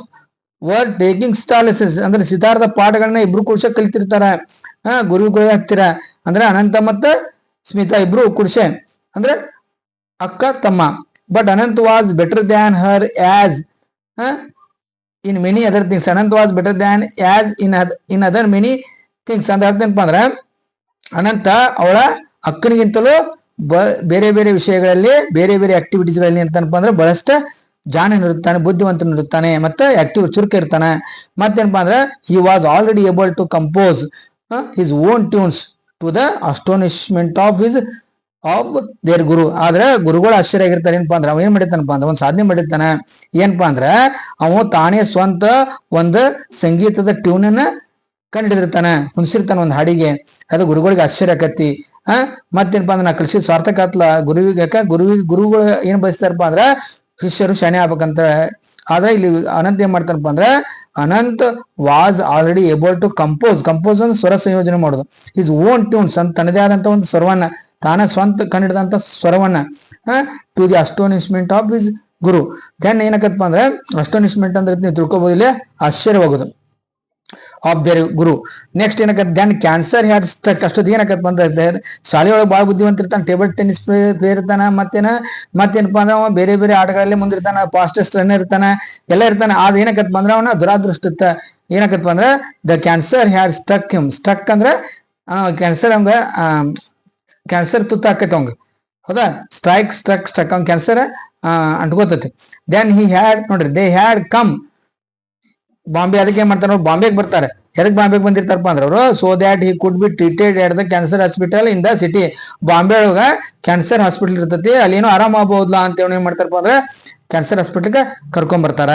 were taking sitar lessons ಅಂದ್ರೆ ಸಿತಾರದ ಪಾಠಗಳನ್ನ ಇಬ್ರು ಕೂಡ ಕಲಿತಿರ್ತಾರ. ಗುರುಗಳ ಹತ್ತಿರ ಅಂದ್ರೆ ಅನಂತ ಮತ್ತು ಸ್ಮಿತಾ ಇಬ್ರು ಕುಡ್ಸೆ ಅಂದ್ರೆ ಅಕ್ಕ ತಮ್ಮ. But Anant was better than her as in many other things. Anant was better than as in other many things ಅಂತ ಏನಪ್ಪಾ ಅಂದ್ರೆ ಅನಂತ ಅವಳ ಅಕ್ಕನಿಗಿಂತಲೂ ಬೇರೆ ಬೇರೆ ವಿಷಯಗಳಲ್ಲಿ ಬೇರೆ ಬೇರೆ ಆಕ್ಟಿವಿಟೀಸ್ಗಳಲ್ಲಿ ಅಂತನಪ್ಪ ಅಂದ್ರೆ ಬಹಳಷ್ಟು ಜಾಣನಿರುತ್ತಾನೆ, ಬುದ್ಧಿವಂತನಿರುತ್ತಾನೆ, ಮತ್ತೆ ಆಕ್ಟಿವ್ ಚುರುಕ ಇರ್ತಾನೆ. ಮತ್ತೇನಪ್ಪಾ ಅಂದ್ರೆ he was already able to compose his own tunes to the astonishment of their guru. ಆದ್ರೆ ಗುರುಗಳು ಆಶ್ಚರ್ಯ ಆಗಿರ್ತಾರೆ. ಏನಪ್ಪಾ ಅಂದ್ರೆ ಅವ ಏನ್ ಮಾಡಿರ್ತಾನಪ್ಪ ಅಂದ್ರೆ ಒಂದ್ ಸಾಧನೆ ಮಾಡಿರ್ತಾನೆ. ಏನಪ್ಪಾ ಅಂದ್ರೆ ಅವ ತಾನೇ ಸ್ವಂತ ಒಂದು ಸಂಗೀತದ ಟ್ಯೂನ್ ಅನ್ನ ಕಂಡಿಡಿದಿರ್ತಾನೆ, ಹೊಂದಿಸಿರ್ತಾನೆ ಒಂದು ಹಾಡಿಗೆ. ಅದು ಗುರುಗಳಿಗೆ ಆಶ್ಚರ್ಯ ಆಕತಿ. ಮತ್ತೇನಪ್ಪಾ ಅಂದ್ರೆ ನಾ ಕಲಿಸಿದ ಸಾರ್ಥಕ ಆತ್ಲ ಗುರುವಿಗೆ. ಗುರುಗಳು ಏನ್ ಬಯಸ್ತಾರಪ್ಪ ಅಂದ್ರೆ ಶಿಷ್ಯರು ಶಾಣೆ ಆಗ್ಬೇಕಂತ. ಆದ್ರೆ ಇಲ್ಲಿ ಅನಂತ್ ಏನ್ ಮಾಡ್ತಾನಪ್ಪ ಅಂದ್ರೆ Anant was already able to compose ಅಂದ್ರೆ ಸ್ವರ ಸಂಯೋಜನೆ ಮಾಡೋದು. ಹಿಸ್ ಓನ್ ಟ್ಯೂನ್ಸ್ ಅಂತ ತನ್ನದೇ ಆದಂತ ಒಂದು ಸ್ವರವನ್ನ ತಾನೇ ಸ್ವಂತ ಕಂಡಿಡಿದಂತ ಸ್ವರವನ್ನ to the astonishment of his guru. Then ಏನಕ್ಕಪ್ಪ ಅಂದ್ರೆ ಅಸ್ಟೋನಿಶ್ಮೆಂಟ್ ಅಂದ್ರೆ ನೀವು ತಿಳ್ಕೊಬಹುದು ಇಲ್ಲಿ ಆಶ್ಚರ್ಯವಾಗುದು ಆಫ್ ದೇರ್ ಗುರು. ನೆಕ್ಸ್ಟ್ ಏನಕ್ಕತ್ ದೆನ್ ಕ್ಯಾನ್ಸರ್ ಹ್ಯಾಡ್ ಸ್ಟ್ರಕ್. ಅಷ್ಟೊತ್ತು ಏನಕ್ಕಪ್ಪ ಅಂದ್ರೆ ಶಾಲೆಯೊಳಗೆ ಭಾಳ ಬುದ್ಧಿವಂತ ಇರ್ತಾನೆ, ಟೇಬಲ್ ಟೆನ್ನಿಸ್ ಪ್ಲೇಯರ್ ಇರ್ತಾನ, ಮತ್ತೇನಪ್ಪಾ ಅಂದ್ರೆ ಅವ ಬೇರೆ ಬೇರೆ ಆಟಗಳಲ್ಲಿ ಮುಂದಿರ್ತಾನ, ಫಾಸ್ಟೆಸ್ಟ್ ರನ್ನರ್ ಇರ್ತಾನೆ, ಎಲ್ಲ ಇರ್ತಾನೆ. ಆದ ಏನಕ್ಕಪ್ಪ ಅಂದ್ರೆ ಅವನ ದುರಾದೃಷ್ಟ ಏನಕ್ಕಪ್ಪ ಅಂದ್ರೆ the cancer had struck him. Struck ಅಂದ್ರೆ ಕ್ಯಾನ್ಸರ್ ತುತ್ತಾಕೈತಿ ಅವಂಗ, ಹೌದಾ? ಸ್ಟ್ರಕ್ ಅವ್ನ ಕ್ಯಾನ್ಸರ್ ಅಂಟ್ಕೋತೈತಿ. ದೆನ್ ಹಿ ಹ್ಯಾಡ್ ನೋಡ್ರಿ ದೇ ಹ್ಯಾಡ್ ಕಮ್ ಬಾಂಬೆ. ಅದಕ್ಕೆ ಏನ್ ಮಾಡ್ತಾರೆ ಅವ್ರು ಬಾಂಬೆಗೆ ಬರ್ತಾರೆ. ಎದಕ್ ಬಾಂಬೆಗೆ ಬಂದಿರ್ತಾರಪ್ಪ ಅಂದ್ರೆ ಅವರು so that he could be treated at the cancer hospital in the city. Bombay ಒಳಗ ಕ್ಯಾನ್ಸರ್ ಹಾಸ್ಪಿಟಲ್ ಇರ್ತೈತಿ, ಅಲ್ಲಿ ಏನೋ ಆರಾಮ ಆಗ್ಬಹುದಲ್ಲ ಅಂತ ಏನ್ ಮಾಡ್ತಾರಪ್ಪ ಅಂದ್ರೆ ಕ್ಯಾನ್ಸರ್ ಹಾಸ್ಪಿಟಲ್ಗೆ ಕರ್ಕೊಂಡ್ ಬರ್ತಾರ.